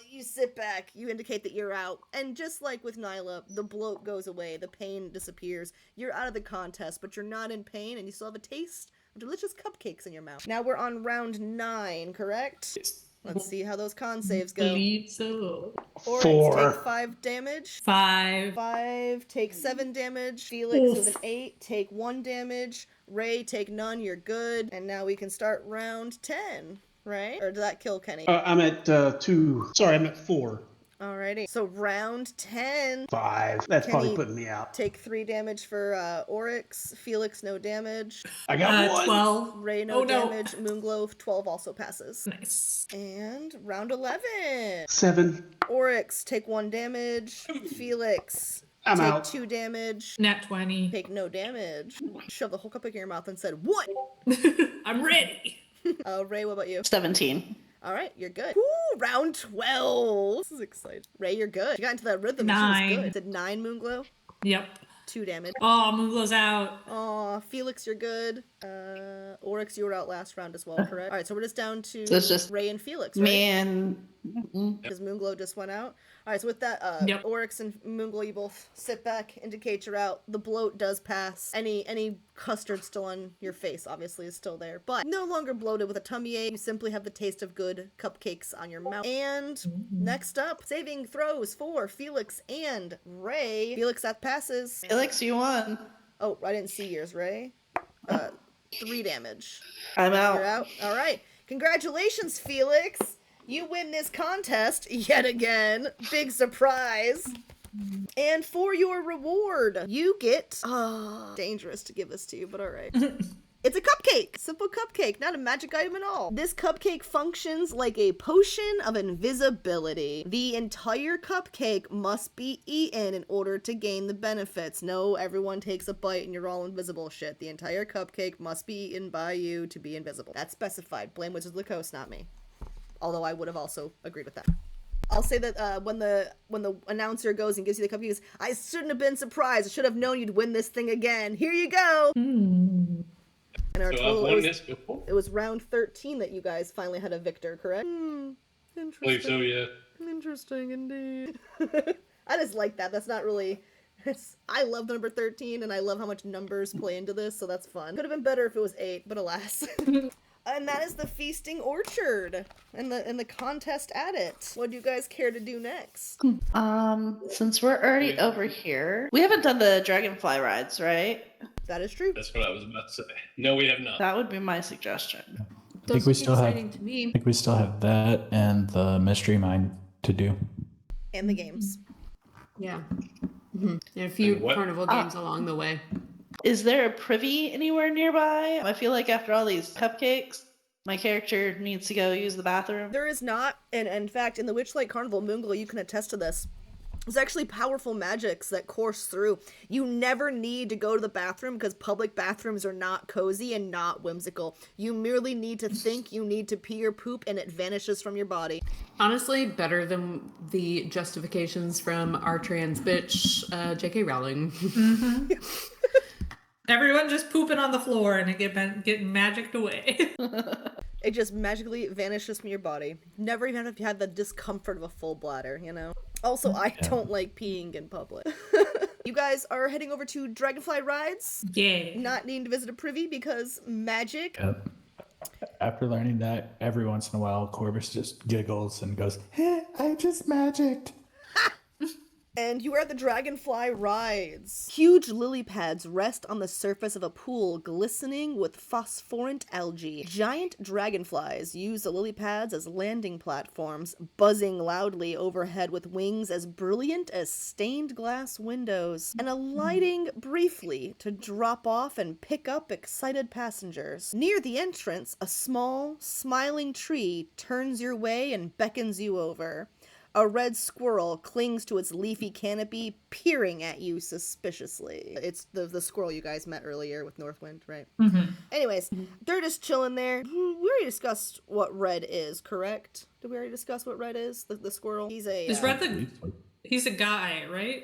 you sit back, you indicate that you're out, and just like with Nyla, the bloat goes away, the pain disappears, you're out of the contest, but you're not in pain, and you still have a taste of delicious cupcakes in your mouth. Now we're on round 9, correct? Let's see how those con saves go. Believe so. Oryx, 4. take 5 damage. 5. 5, take 7 damage. Felix with an 8, take 1 damage. Ray, take none, you're good. And now we can start round 10, right? Or did that kill Kenny? I'm at 2. Sorry, I'm at 4. Alrighty. So round 10. 5. That's Kenny, probably putting me out. Take 3 damage for Oryx. Felix, no damage. I got 1. 12. Ray, no Oh, no. damage. Moonglow, 12 also passes. Nice. And round 11. 7. Oryx, take 1 damage. Felix, I'm take out. 2 damage. Nat 20. Take no damage. Shove the whole cupcake in your mouth and said, "What?" I'm ready. Ray, what about you? 17. All right, you're good. Woo, round 12. This is exciting. Ray, you're good. You got into that rhythm. 9. She was good. Did 9 Moonglow? Yep. 2 damage. Oh, Moonglow's out. Aw, Felix, you're good. Oryx, you were out last round as well, correct? All right, so we're just down to So it's just Ray and Felix, right? Man. Because Moonglow just went out. All right, so with that, Yep. Oryx and Moonglow, you both sit back, indicate you're out. The bloat does pass. Any custard still on your face, obviously, is still there. But no longer bloated with a tummy ache. You simply have the taste of good cupcakes on your mouth. And next up, saving throws for Felix and Ray. Felix, that passes. Felix, you won. Oh, I didn't see yours, Ray. 3 damage. I'm You're out. out. All right. Congratulations, Felix. You win this contest yet again. Big surprise. And for your reward, you get... dangerous to give this to you, but all right. It's a cupcake. Simple cupcake, not a magic item at all. This cupcake functions like a potion of invisibility. The entire cupcake must be eaten in order to gain the benefits. No, everyone takes a bite and you're all invisible shit. The entire cupcake must be eaten by you to be invisible. That's specified. Blame Wizards of the Coast, not me. Although I would have also agreed with that. I'll say that when the announcer goes and gives you the cupcakes, I shouldn't have been surprised. I should have known you'd win this thing again. Here you go. And our So I've total, won this before. it was round 13 that you guys finally had a victor, correct? I Interesting. believe so, yeah. Interesting indeed. I just like that. That's not really... I love the number 13, and I love how much numbers play into this, so that's fun. Could have been better if it was 8, but alas. And that is the Feasting Orchard and the contest at it. What do you guys care to do next? Since we're already over here, we haven't done the dragonfly rides, right? That is true. That's what I was about to say. No, we have not. That would be my suggestion. I think we still have. exciting to me. I think we still have that and the mystery mine to do. And the games. Yeah. And a few And what- carnival games along the way. Is there a privy anywhere nearby? I feel like after all these cupcakes, my character needs to go use the bathroom. There is not, and in fact, in the Witchlight Carnival, Moonglow, you can attest to this. There's actually powerful magics that course through. You never need to go to the bathroom because public bathrooms are not cozy and not whimsical. You merely need to think you need to pee or poop and it vanishes from your body. Honestly, better than the justifications from our trans bitch, J.K. Rowling. Everyone just pooping on the floor and it getting magicked away. It just magically vanishes from your body. Never even have to have the discomfort of a full bladder, you know? Also, I don't like peeing in public. You guys are heading over to Dragonfly Rides, Yeah. not needing to visit a privy because magic. Yep. After learning that, every once in a while, Corvus just giggles and goes, "Hey, I just magicked." And you are at the Dragonfly Rides. Huge lily pads rest on the surface of a pool glistening with phosphorant algae. Giant dragonflies use the lily pads as landing platforms, buzzing loudly overhead with wings as brilliant as stained glass windows, and alighting briefly to drop off and pick up excited passengers. Near the entrance, a small, smiling tree turns your way and beckons you over. A red squirrel clings to its leafy canopy, peering at you suspiciously. It's the squirrel you guys met earlier with Northwind, right? Mm-hmm. Anyways, they're just chilling there. We already discussed what Red is, correct? Did we already discuss what Red is? The squirrel? He's a... Is Red the... He's a guy, right?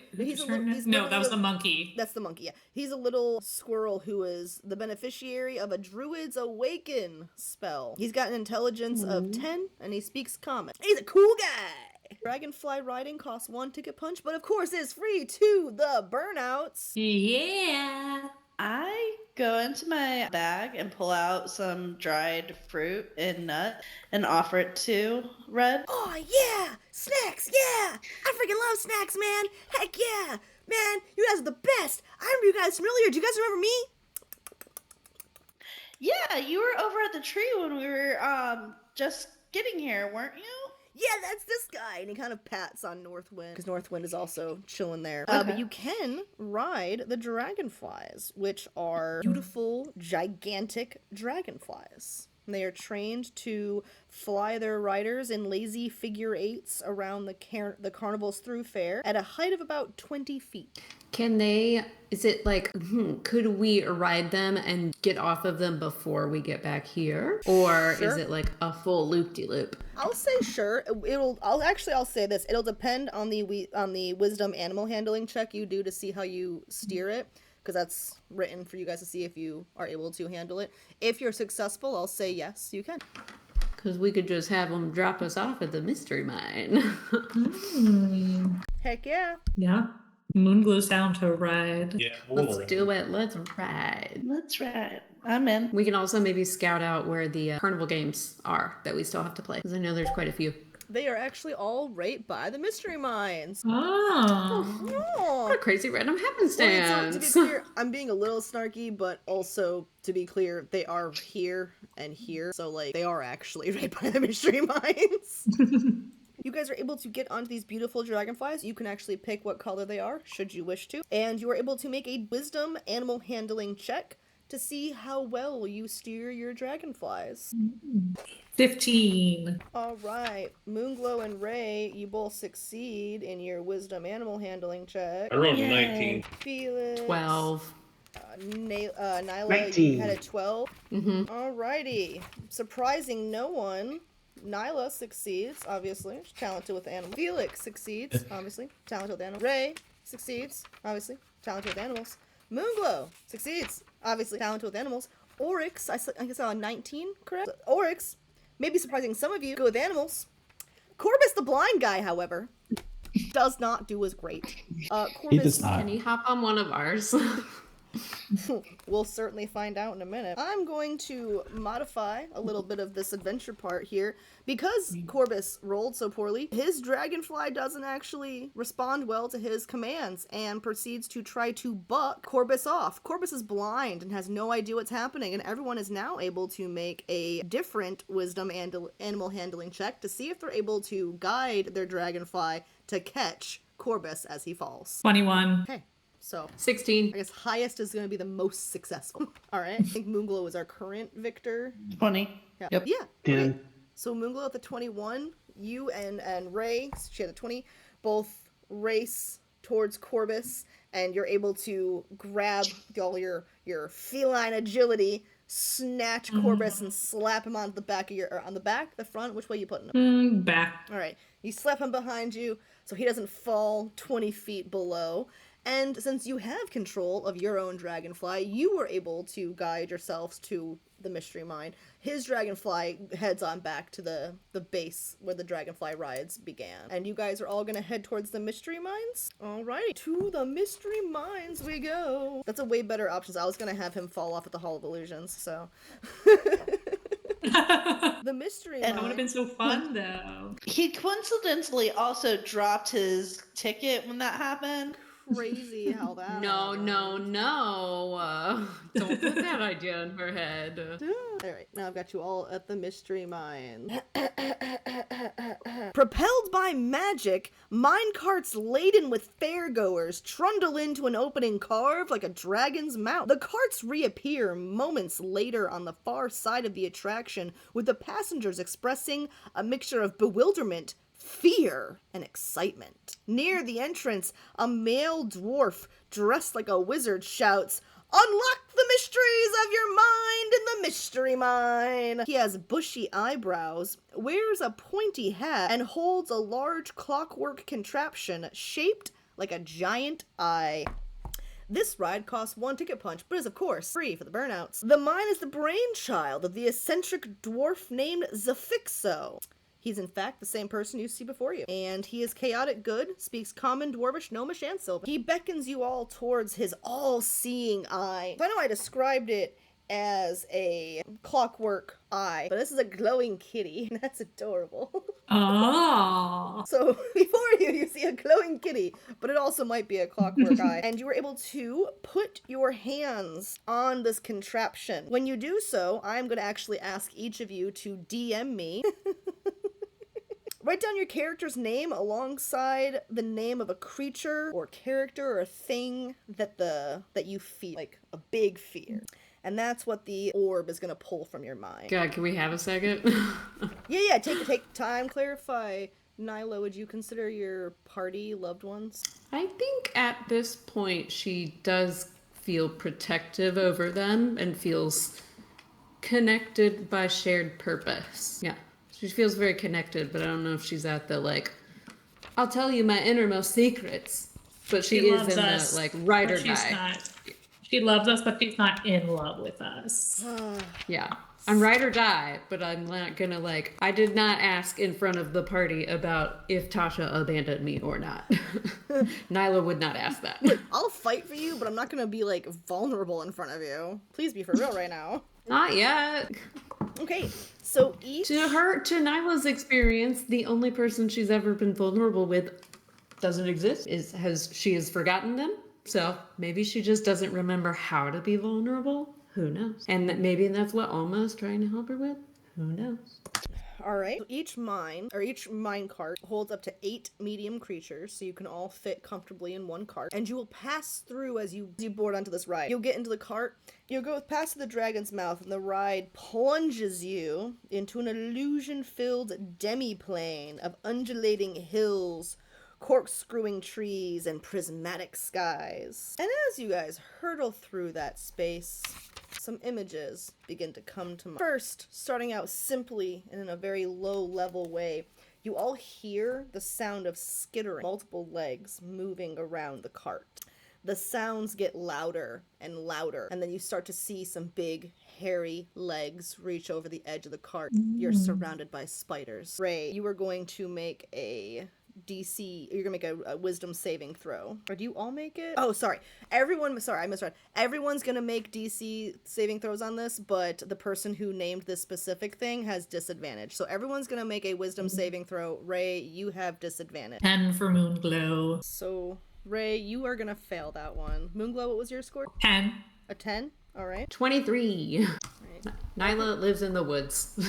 No, that was the monkey. That's the monkey, yeah. He's a little squirrel who is the beneficiary of a Druid's Awaken spell. He's got an intelligence of 10, and he speaks common. He's a cool guy! Dragonfly riding costs 1 ticket punch, but of course is free to the burnouts. Yeah. I go into my bag and pull out some dried fruit and nut and offer it to Red. Oh, yeah! Snacks, yeah! I freaking love snacks, man! Heck yeah! Man, you guys are the best! I remember you guys from earlier. Do you guys remember me? Yeah, you were over at the tree when we were just getting here, weren't you? Yeah, that's this guy. And he kind of pats on Northwind, because Northwind is also chilling there. Okay. But you can ride the dragonflies, which are beautiful, gigantic dragonflies. They are trained to fly their riders in lazy figure eights around the carnival's thoroughfare at a height of about 20 feet. Can they, is it like, could we ride them and get off of them before we get back here? Or Sure. is it like a full loop-de-loop? I'll say sure. I'll say this. It'll depend on the wisdom animal handling check you do to see how you steer it, because that's written for you guys to see if you are able to handle it. If you're successful, I'll say yes, you can. Because we could just have them drop us off at the mystery mine. Heck yeah. Yeah. Moonglo's down to ride. Yeah. Let's do it. Let's ride. That's right. I'm in. We can also maybe scout out where the carnival games are that we still have to play. Because I know there's quite a few. They are actually all right by the mystery mines. Oh. Oh. What a crazy random Well, happenstance. to be clear, I'm being a little snarky, but also, to be clear, they are here and here. So, like, they are actually right by the mystery mines. You guys are able to get onto these beautiful dragonflies. You can actually pick what color they are, should you wish to. And you are able to make a wisdom animal handling check to see how well you steer your dragonflies. 15. All right, Moonglow and Ray, you both succeed in your wisdom animal handling check. I rolled a Yay. 19. Felix. 12. Nyla, 19. you had a 12. Mm-hmm. Alrighty. Surprising no one, Nyla succeeds, obviously. She's talented with animals. Felix succeeds, obviously. Talented with animals. Ray succeeds, obviously. Talented with animals. Moonglow succeeds, obviously. Talented with animals. Oryx, I saw a 19, correct? Oryx, maybe surprising some of you, go with animals. Corbus the blind guy, however, does not do as great. Corbus, He does not. Can he hop on one of ours? We'll certainly find out in a minute. I'm going to modify a little bit of this adventure part here. Because Corbus rolled so poorly, his dragonfly doesn't actually respond well to his commands and proceeds to try to buck Corbus off. Corbus is blind and has no idea what's happening, and everyone is now able to make a different wisdom and animal handling check to see if they're able to guide their dragonfly to catch Corbus as he falls. 21. Okay, so 16. I guess highest is going to be the most successful. All right. I think Moonglow is our current victor. 20. Yeah. Yep. Yeah. 10. Great. So Moonglow at the 21, you and Ray, she had a 20, both race towards Corbus, and you're able to grab all your feline agility, snatch Corbus, and slap him on the back of on the back, the front. Which way you putting him? Back. All right. You slap him behind you so he doesn't fall 20 feet below. And since you have control of your own dragonfly, you were able to guide yourselves to the mystery mine. His dragonfly heads on back to the base where the dragonfly rides began. And you guys are all gonna head towards the mystery mines? Alrighty, to the mystery mines we go. That's a way better option. I was gonna have him fall off at the Hall of Illusions, so. The mystery That mine. would have been so fun, though. He coincidentally also dropped his ticket when that happened. Crazy how that No, happened. no. Don't put that idea in her head. Alright, now I've got you all at the mystery mine. Propelled by magic, mine carts laden with fairgoers trundle into an opening carved like a dragon's mouth. The carts reappear moments later on the far side of the attraction, with the passengers expressing a mixture of bewilderment, fear, and excitement. Near the entrance, a male dwarf dressed like a wizard shouts, "Unlock the mysteries of your mind in the mystery mine!" He has bushy eyebrows, wears a pointy hat, and holds a large clockwork contraption shaped like a giant eye. This ride costs 1 ticket punch, but is of course free for the burnouts. The mine is the brainchild of the eccentric dwarf named Zafixo. He's in fact the same person you see before you, and he is chaotic good, speaks common, dwarvish, gnomish, and sylvan. He beckons you all towards his all-seeing eye. I know I described it as a clockwork eye, but this is a glowing kitty, and that's adorable. Oh. So before you see a glowing kitty, but it also might be a clockwork eye, and you were able to put your hands on this contraption. When you do so, I'm going to actually ask each of you to DM me. Write down your character's name alongside the name of a creature or character or thing that you feel, like a big fear. And that's what the orb is going to pull from your mind. God, can we have a second? Yeah, take time, clarify. Nyla, would you consider your party loved ones? I think at this point she does feel protective over them and feels connected by shared purpose. Yeah. She feels very connected, but I don't know if she's at the, like, I'll tell you my innermost secrets. But she is in us, the, like, ride or but she's die. not. She loves us, but she's not in love with us. Yeah. I'm ride or die, but I'm not gonna, like, I did not ask in front of the party about if Tasha abandoned me or not. Nyla would not ask that. I'll fight for you, but I'm not going to be, like, vulnerable in front of you. Please be for real right now. Not yet. Okay, so each... To Nyla's experience, the only person she's ever been vulnerable with doesn't exist. She has forgotten them. So maybe she just doesn't remember how to be vulnerable. Who knows? And maybe that's what Alma is trying to help her with. Who knows? Alright, so each mine cart holds up to 8 medium creatures, so you can all fit comfortably in one cart. And you will pass through as you board onto this ride. You'll get into the cart, you'll go past the dragon's mouth, and the ride plunges you into an illusion-filled demi-plane of undulating hills, corkscrewing trees, and prismatic skies. And as you guys hurtle through that space, some images begin to come to mind. First, starting out simply and in a very low-level way, you all hear the sound of skittering, multiple legs moving around the cart. The sounds get louder and louder, and then you start to see some big, hairy legs reach over the edge of the cart. You're surrounded by spiders. Ray, you are going to make a you're gonna make a wisdom saving throw. Or do you all make it? Oh, sorry, I misread. Everyone's gonna make DC saving throws on this, but the person who named this specific thing has disadvantage. So everyone's gonna make a wisdom saving throw. Ray, you have disadvantage. 10 for Moonglow. So, Ray, you are gonna fail that one. Moonglow, what was your score? 10. A 10? Alright. 23. Nyla lives in the woods.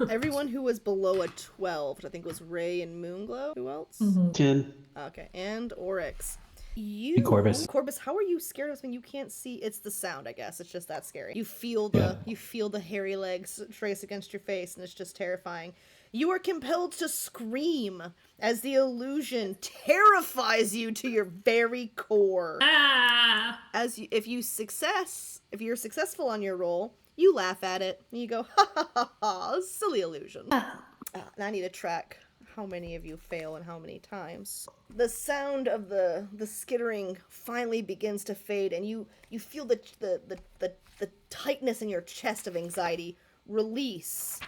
Everyone who was below a 12, which I think was Ray and Moonglow. Who else? 10. Okay, and Oryx. And Corbus. Corbus, how are you scared of something you can't see? It's the sound, I guess. It's just that scary. You feel the hairy legs trace against your face, and it's just terrifying. You are compelled to scream as the illusion terrifies you to your very core. Ah! If you're successful on your roll, you laugh at it and you go, ha ha ha ha, silly illusion. And I need to track how many of you fail and how many times. The sound of the skittering finally begins to fade, and you feel the tightness in your chest of anxiety release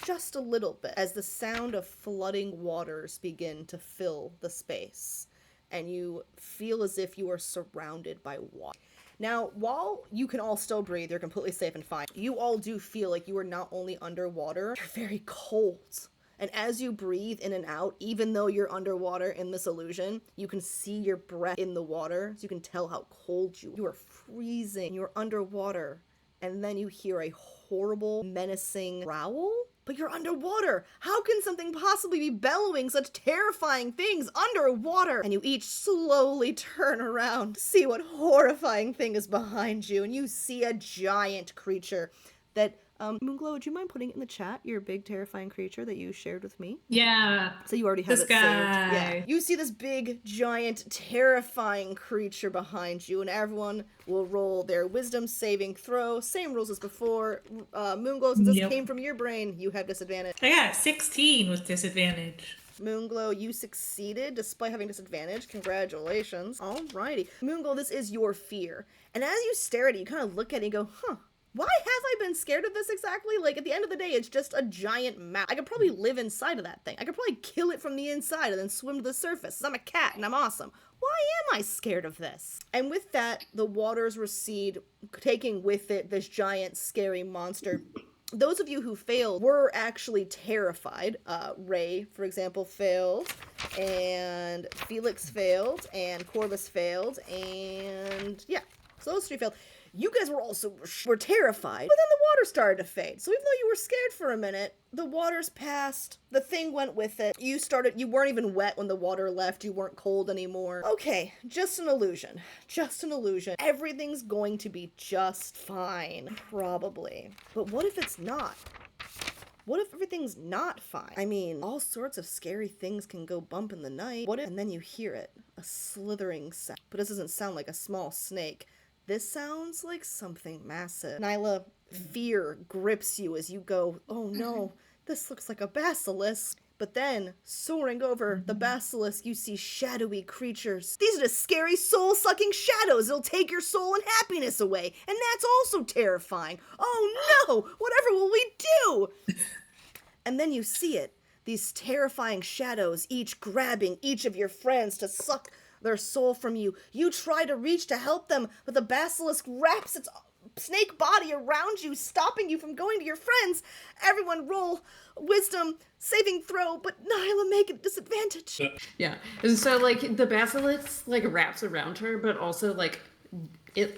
just a little bit as the sound of flooding waters begin to fill the space, and you feel as if you are surrounded by water. Now, while you can all still breathe, you're completely safe and fine, you all do feel like you are not only underwater, you're very cold. And as you breathe in and out, even though you're underwater in this illusion, you can see your breath in the water, so you can tell how cold you are freezing. You're underwater, and then you hear a horrible, menacing growl, but you're underwater. How can something possibly be bellowing such terrifying things underwater? And you each slowly turn around to see what horrifying thing is behind you, and you see a giant creature that Moonglow, would you mind putting it in the chat, your big terrifying creature that you shared with me? Yeah. So you already have This it saved. guy. Yeah. You see this big, giant, terrifying creature behind you, and everyone will roll their wisdom saving throw. Same rules as before. Moonglow, since this came from your brain, you have disadvantage. I got 16 with disadvantage. Moonglow, you succeeded despite having disadvantage. Congratulations. Alrighty. Moonglow, this is your fear. And as you stare at it, you kind of look at it and go, huh. Why have I been scared of this exactly? Like, at the end of the day, it's just a giant mouth. I could probably live inside of that thing. I could probably kill it from the inside and then swim to the surface. I'm a cat and I'm awesome. Why am I scared of this? And with that, the waters recede, taking with it this giant, scary monster. Those of you who failed were actually terrified. Ray, for example, failed, and Felix failed, and Corvus failed, and yeah, so those three failed. You guys were terrified, but then the water started to fade. So even though you were scared for a minute, the waters passed, the thing went with it. You weren't even wet when the water left, you weren't cold anymore. Okay, just an illusion. Just an illusion. Everything's going to be just fine, probably. But what if it's not? What if everything's not fine? I mean, all sorts of scary things can go bump in the night. What if, and then you hear it, a slithering sound. But this doesn't sound like a small snake. This sounds like something massive. Nyla, fear grips you as you go, oh no, this looks like a basilisk. But then, soaring over the basilisk, you see shadowy creatures. These are the scary soul-sucking shadows. It'll take your soul and happiness away. And that's also terrifying. Oh no, whatever will we do? And then you see it. These terrifying shadows, each grabbing each of your friends to suck their soul from you. You try to reach to help them, but the basilisk wraps its snake body around you, stopping you from going to your friends. Everyone roll wisdom saving throw, but Nyla, make it disadvantage. Yeah. And so like the basilisk like wraps around her, but also like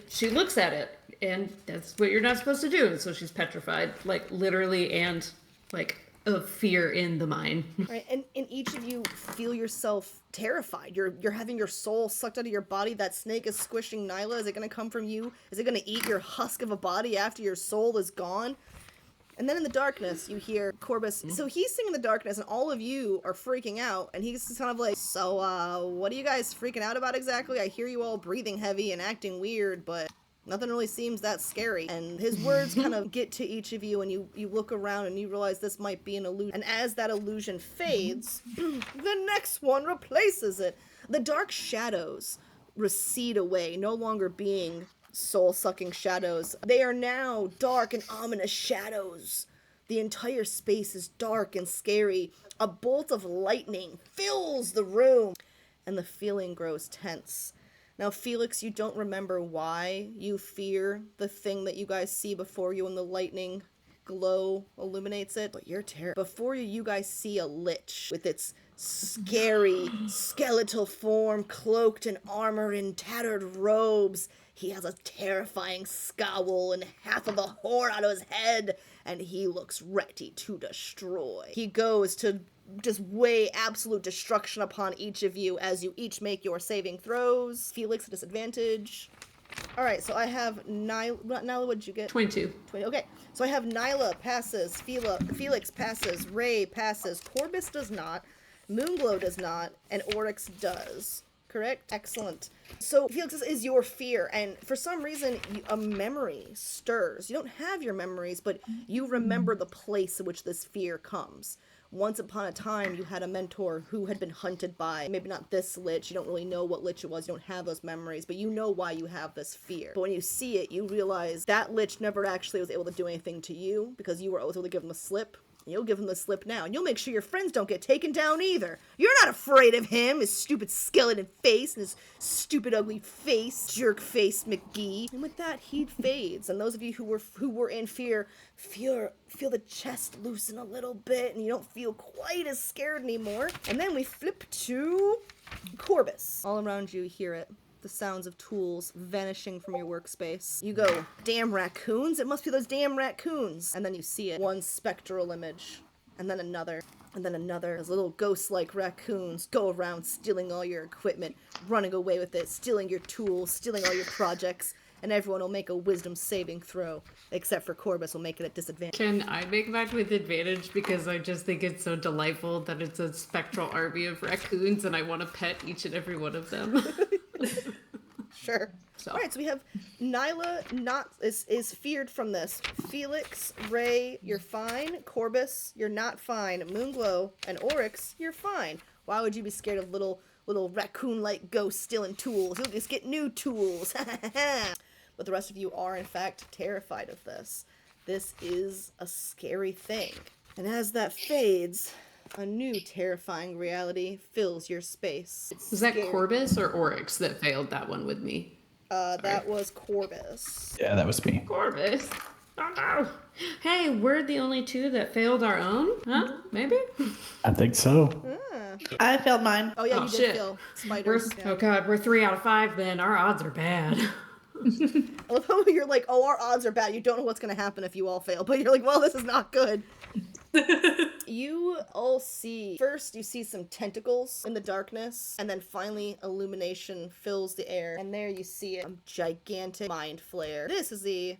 she looks at it, and that's what you're not supposed to do. And so she's petrified, like literally, and like of fear in the mind. Right, and each of you feel yourself terrified. You're having your soul sucked out of your body. That snake is squishing Nyla. Is it going to come from you? Is it going to eat your husk of a body after your soul is gone? And then in the darkness, you hear Corvus. So he's singing in the darkness, and all of you are freaking out. And he's just kind of like, so, what are you guys freaking out about exactly? I hear you all breathing heavy and acting weird, but nothing really seems that scary. And his words kind of get to each of you, and you look around and you realize this might be an illusion. And as that illusion fades, the next one replaces it. The dark shadows recede away, no longer being soul-sucking shadows. They are now dark and ominous shadows. The entire space is dark and scary. A bolt of lightning fills the room, and the feeling grows tense. Now, Felix, you don't remember why you fear the thing that you guys see before you when the lightning glow illuminates it, but you're terrified. Before you guys see a lich with its scary skeletal form, cloaked in armor and tattered robes. He has a terrifying scowl and half of a horn out of his head, and he looks ready to destroy. He goes to just weigh absolute destruction upon each of you as you each make your saving throws. Felix, disadvantage. Alright, so I have Nyla, what'd you get? 22. 20. Okay, so I have Nyla passes, Felix passes, Ray passes, Corvus does not, Moonglow does not, and Oryx does. Correct? Excellent. So Felix, this is your fear, and for some reason a memory stirs. You don't have your memories, but you remember the place in which this fear comes. Once upon a time, you had a mentor who had been hunted by, maybe not this lich, you don't really know what lich it was, you don't have those memories, but you know why you have this fear. But when you see it, you realize that lich never actually was able to do anything to you, because you were always able to give them a slip. You'll give him the slip now, and you'll make sure your friends don't get taken down either. You're not afraid of him, his stupid skeleton face, and his stupid ugly face, jerk face McGee. And with that, he fades, and those of you who were in fear feel the chest loosen a little bit, and you don't feel quite as scared anymore. And then we flip to Corbus. All around you hear it. The sounds of tools vanishing from your workspace. You go, damn raccoons, it must be those damn raccoons. And then you see it, one spectral image, and then another, and then another. As little ghost-like raccoons go around stealing all your equipment, running away with it, stealing your tools, stealing all your projects, and everyone will make a wisdom saving throw, except for Corbus will make it at disadvantage. Can I make mine with advantage because I just think it's so delightful that it's a spectral army of raccoons and I want to pet each and every one of them. Sure. So. All right, so we have Nyla is feared from this. Felix, Ray, you're fine. Corbus, you're not fine. Moonglow and Oryx, you're fine. Why would you be scared of little raccoon-like ghosts stealing tools? You'll just get new tools. But the rest of you are, in fact, terrified of this. This is a scary thing. And as that fades, a new terrifying reality fills your space. Was that Corbus or Oryx that failed that one with me? That was Corbus. Yeah, that was me. Corbus? Oh no. Hey, we're the only two that failed our own? Huh? Maybe? I think so. I failed mine. Oh yeah, Oh, you did shit. fail spiders. Yeah. Oh god, we're 3 out of 5 then. Our odds are bad. I love how you're like, oh, our odds are bad. You don't know what's going to happen if you all fail. But you're like, well, this is not good. You all see, first you see some tentacles in the darkness, and then finally illumination fills the air, and there you see a gigantic mind flare. This is the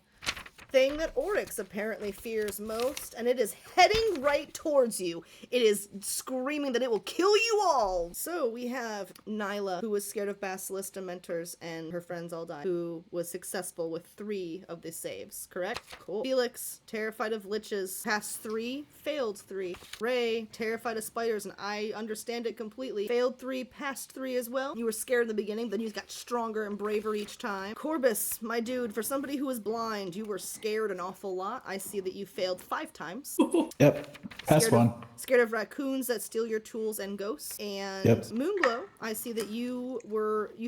thing that Oryx apparently fears most, and it is heading right towards you. It is screaming that it will kill you all. So we have Nyla, who was scared of Basilisk Dementors, and her friends all died, who was successful with 3 of the saves, correct? Cool. Felix, terrified of liches, passed 3, failed 3. Ray, terrified of spiders, and I understand it completely, failed 3, passed 3 as well. You were scared in the beginning, then you got stronger and braver each time. Corbus, my dude, for somebody who was blind, you were scared an awful lot. I see that you failed 5 times. Yep. Pass one. Scared of raccoons that steal your tools and ghosts. And Yep. Moonglow, I see that you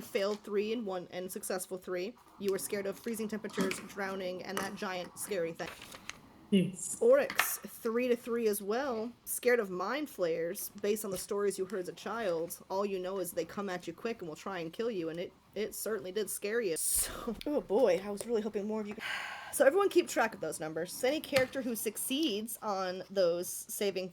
failed 3 and 1 and successful 3. You were scared of freezing temperatures, drowning, and that giant scary thing. Yes. Oryx, 3 to 3 as well. Scared of mind flares, based on the stories you heard as a child. All you know is they come at you quick and will try and kill you, and it certainly did scare you. So, oh boy, I was really hoping more of you. So everyone keep track of those numbers. Any character who succeeds on those succeed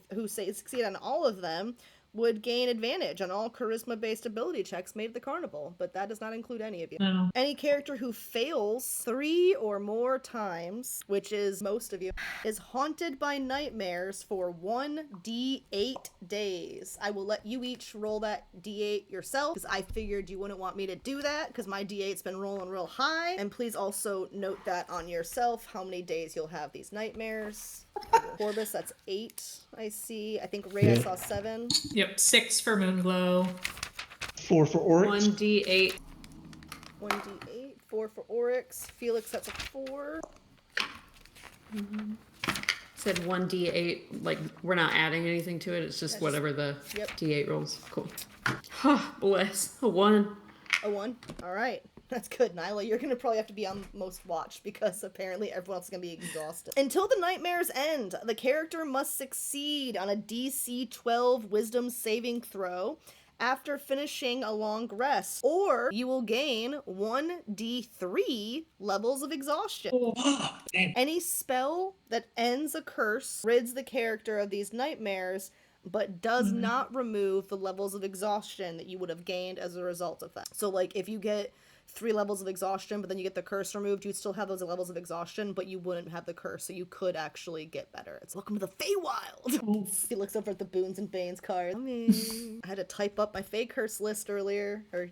on all of them would gain advantage on all charisma-based ability checks made at the carnival, but that does not include any of you. No. Any character who fails 3 or more times, which is most of you, is haunted by nightmares for 1d8 days. I will let you each roll that d8 yourself, because I figured you wouldn't want me to do that, because my d8's been rolling real high. And please also note that on yourself, how many days you'll have these nightmares. Corbus, that's 8, I see. I think Ray, I saw 7. Yep, 6 for Moonglow. 4 for Oryx. 1d8. 1d8, 4 for Oryx. Felix, that's a 4. Said 1d8, like we're not adding anything to it, it's just whatever the Yep. d8 rolls. Cool. Bless. A 1. A 1? Alright. That's good, Nyla. You're gonna probably have to be on most watch because apparently everyone else is gonna be exhausted. Until the nightmares end, the character must succeed on a DC 12 wisdom saving throw after finishing a long rest, or you will gain 1d3 levels of exhaustion. Oh, damn. Any spell that ends a curse rids the character of these nightmares, but does not remove the levels of exhaustion that you would have gained as a result of that. So, like, if you get 3 levels of exhaustion, but then you get the curse removed, you'd still have those levels of exhaustion, but you wouldn't have the curse, so you could actually get better. It's welcome to the Faewild! He looks over at the Boons and Banes card. I had to type up my Fae curse list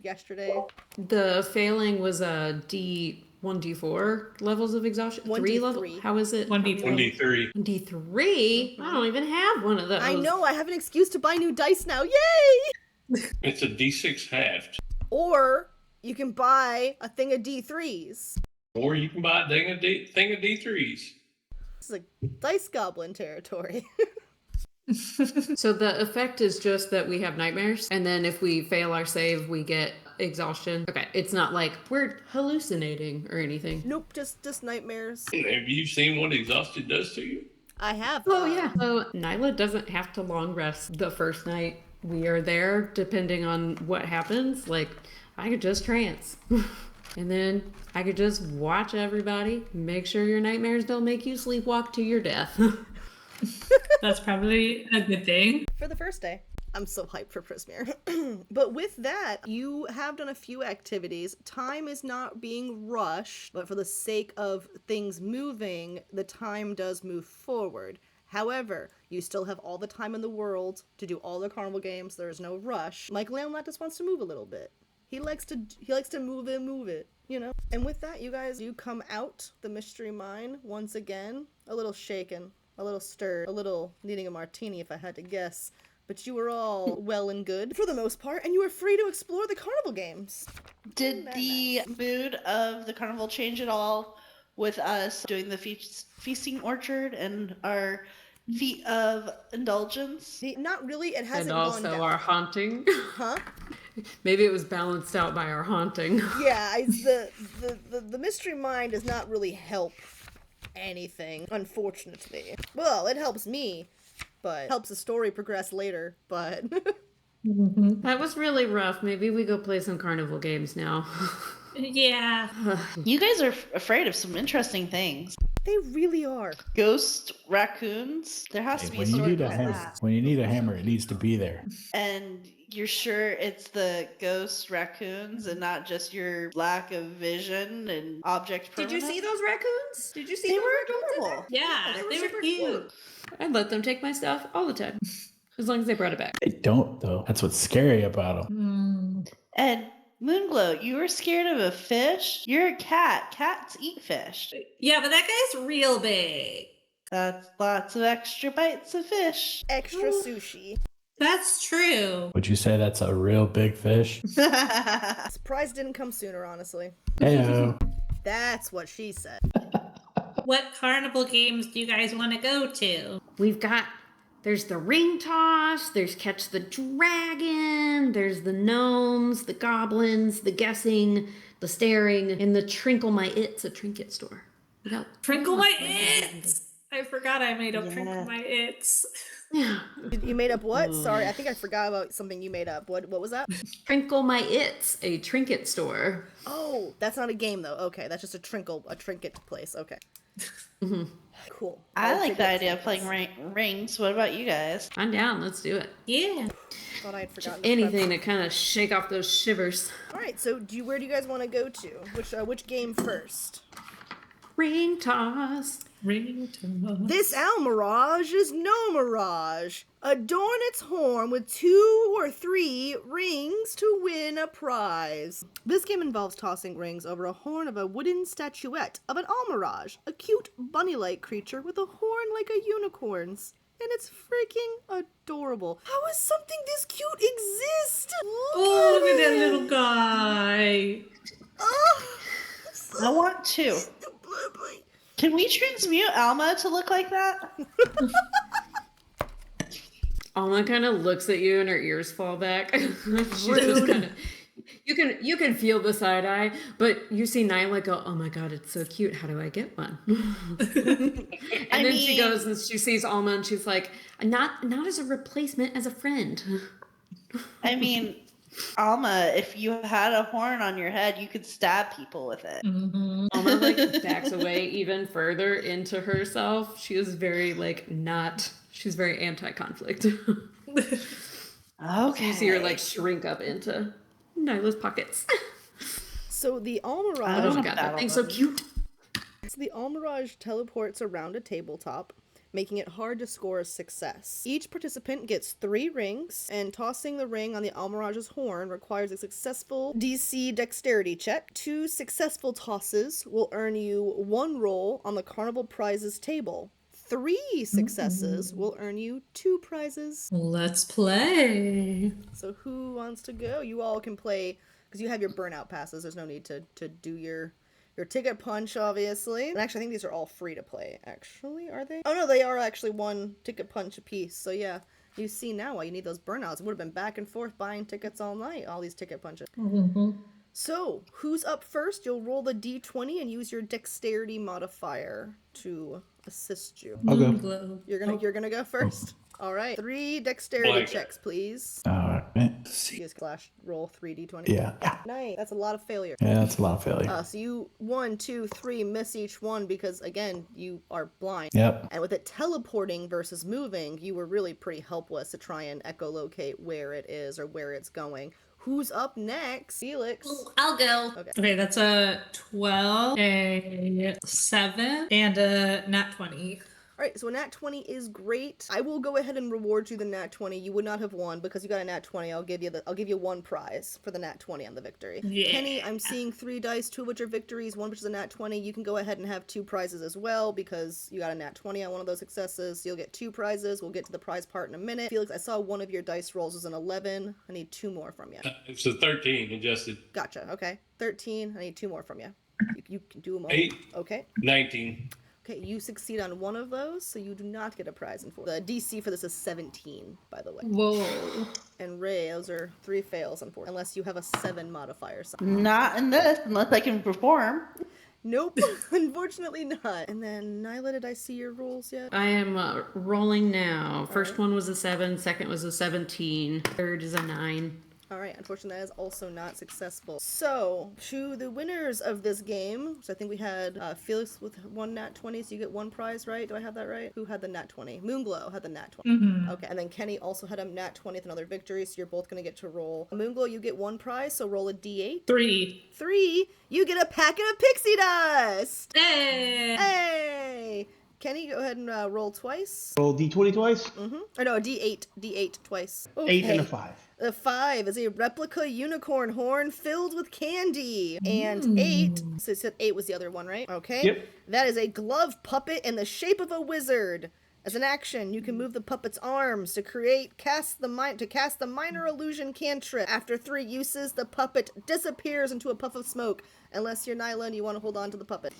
yesterday. The failing was a 1d4 levels of exhaustion. 3 level. How is it? 1d3. 1d3. 1d3? I don't even have one of those. I know, I have an excuse to buy new dice now, yay! It's a d6 halved. Or you can buy a thing of D3s. Or you can buy a thing of D3s. This is like Dice Goblin territory. So the effect is just that we have nightmares, and then if we fail our save, we get exhaustion. Okay, it's not like we're hallucinating or anything. Nope, just nightmares. Have you seen what exhausted does to you? I have. Oh yeah. So Nyla doesn't have to long rest the first night we are there, depending on what happens. Like, I could just trance. And then I could just watch everybody, make sure your nightmares don't make you sleepwalk to your death. That's probably a good thing. For the first day. I'm so hyped for Prismere. But with that, you have done a few activities. Time is not being rushed, but for the sake of things moving, the time does move forward. However, you still have all the time in the world to do all the carnival games. There is no rush. Michael Leonlat just wants to move a little bit. He likes to move it, you know? And with that, you guys, you come out the mystery mine once again, a little shaken, a little stirred, a little needing a martini if I had to guess. But you were all well and good for the most part, and you were free to explore the carnival games. Did the mood of the carnival change at all with us doing the feasting orchard and our feat of indulgence? Not really. It hasn't And gone also down. our haunting. Huh? Maybe it was balanced out by our haunting. Yeah, the mystery mine does not really help anything, unfortunately. Well, it helps me, but helps the story progress later, but... That was really rough. Maybe we go play some carnival games now. Yeah. You guys are afraid of some interesting things. They really are. Ghost raccoons? There has to be a When you story need a about hammer, that. when you need a hammer, it needs to be there. And you're sure it's the ghost raccoons and not just your lack of vision and object Did you permanence? see those raccoons? Did you see They those were raccoons in there? adorable. Yeah, they were super cute. I'd let them take my stuff all the time. As long as they brought it back. They don't, though. That's what's scary about them. And Moonglow, you were scared of a fish? You're a cat. Cats eat fish. Yeah, but that guy's real big. That's lots of extra bites of fish. Extra sushi. That's true. Would you say that's a real big fish? Surprise didn't come sooner, honestly. Heyo. That's what she said. What carnival games do you guys want to go to? There's the ring toss, there's catch the dragon, there's the gnomes, the goblins, the guessing, the staring, and the Trinkle My It's, a trinket store. Trinkle My Its! I forgot I made up Trinkle My Its. Yeah. You made up what? Sorry, I think I forgot about something you made up. What was that? Trinkle My It's, a trinket store. Oh, that's not a game though. Okay, that's just a trinket place. Okay. Cool. I like the idea of playing rings. What about you guys? I'm down, let's do it. Yeah. Thought I had forgotten. Anything to kind of shake off those shivers. All right, so where do you guys want to go to? Which game first? Ring toss. Ring toss. This owl mirage is no mirage. Adorn its horn with 2 or 3 rings to win a prize. This game involves tossing rings over a horn of a wooden statuette of an owl mirage, a cute bunny-like creature with a horn like a unicorn's. And it's freaking adorable. How does something this cute exist? Oh, look at that little guy. Oh, I want to. Can we transmute Alma to look like that? Alma kind of looks at you and her ears fall back. She just kind of, you can feel the side eye, but you see Nyla go, "Oh my god, it's so cute. How do I get one?" And then she goes and she sees Alma and she's like, "Not as a replacement, as a friend." I mean, Alma, if you had a horn on your head, you could stab people with it. Mm-hmm. Alma like backs away even further into herself. She is very she's very anti-conflict. Okay. You see her like shrink up into Nyla's pockets. So the owl mirage. Oh my god, that thing's so cute. So the owl mirage teleports around a tabletop, making it hard to score a success. Each participant gets 3 rings, and tossing the ring on the owl mirage's horn requires a successful DC dexterity check. 2 successful tosses will earn you 1 roll on the carnival prizes table. 3 successes will earn you 2 prizes. Let's play. So who wants to go? You all can play, because you have your burnout passes. There's no need to do your Your Ticket Punch, obviously. And actually, I think these are all free to play. Actually, are they? Oh no, they are actually 1 Ticket Punch a piece. So yeah, you see now why you need those burnouts. It would have been back and forth buying tickets all night, all these Ticket Punches. So, who's up first? You'll roll the d20 and use your dexterity modifier to assist you. I'll go. Glow. You're gonna go first. All right, 3 dexterity checks, please. All right. You just roll 3d20. Yeah. Nice. That's a lot of failure. Yeah, that's a lot of failure. So you 1, 2, 3 miss each one because again you are blind. Yep. And with it teleporting versus moving, you were really pretty helpless to try and echolocate where it is or where it's going. Who's up next? Felix. I'll go. Okay, that's a 12, a 7, and a nat 20. All right, so a nat 20 is great. I will go ahead and reward you the nat 20. You would not have won because you got a nat 20. I'll give you 1 prize for the nat 20 on the victory. Yeah. Kenny, I'm seeing 3 dice, 2 of which are victories, 1 which is a nat 20. You can go ahead and have 2 prizes as well because you got a nat 20 on one of those successes. So you'll get 2 prizes. We'll get to the prize part in a minute. Felix, I saw one of your dice rolls was an 11. I need 2 more from you. It's a 13 adjusted. Gotcha. Okay. 13. I need 2 more from you. You can do them all. 8. Okay. 19. Okay, you succeed on one of those, so you do not get a prize in 4. The DC for this is 17, by the way. Whoa. And Ray, those are 3 fails, unfortunately, unless you have a 7 modifier. Not in this, unless I can perform. Nope, unfortunately not. And then, Nyla, did I see your rolls yet? I am rolling now. First one was a 7, second was a 17, third is a 9. Alright, unfortunately that is also not successful. So, to the winners of this game, so I think we had Felix with 1 nat 20, so you get 1 prize, right? Do I have that right? Who had the nat 20? Moonglow had the nat 20. Okay, and then Kenny also had a nat 20 with another victory, so you're both going to get to roll. Moonglow, you get 1 prize, so roll a d8. 3. 3, you get a packet of pixie dust! Hey! Hey! Kenny, go ahead and roll twice. Roll d20 twice. Or no, a d8 twice. 8 and a 5. The 5 is a replica unicorn horn filled with candy. And 8, so you said 8 was the other one, right? Okay. Yep. That is a glove puppet in the shape of a wizard. As an action, you can move the puppet's arms to cast the minor illusion cantrip. After 3 uses, the puppet disappears into a puff of smoke. Unless you're Nyla and you want to hold on to the puppet.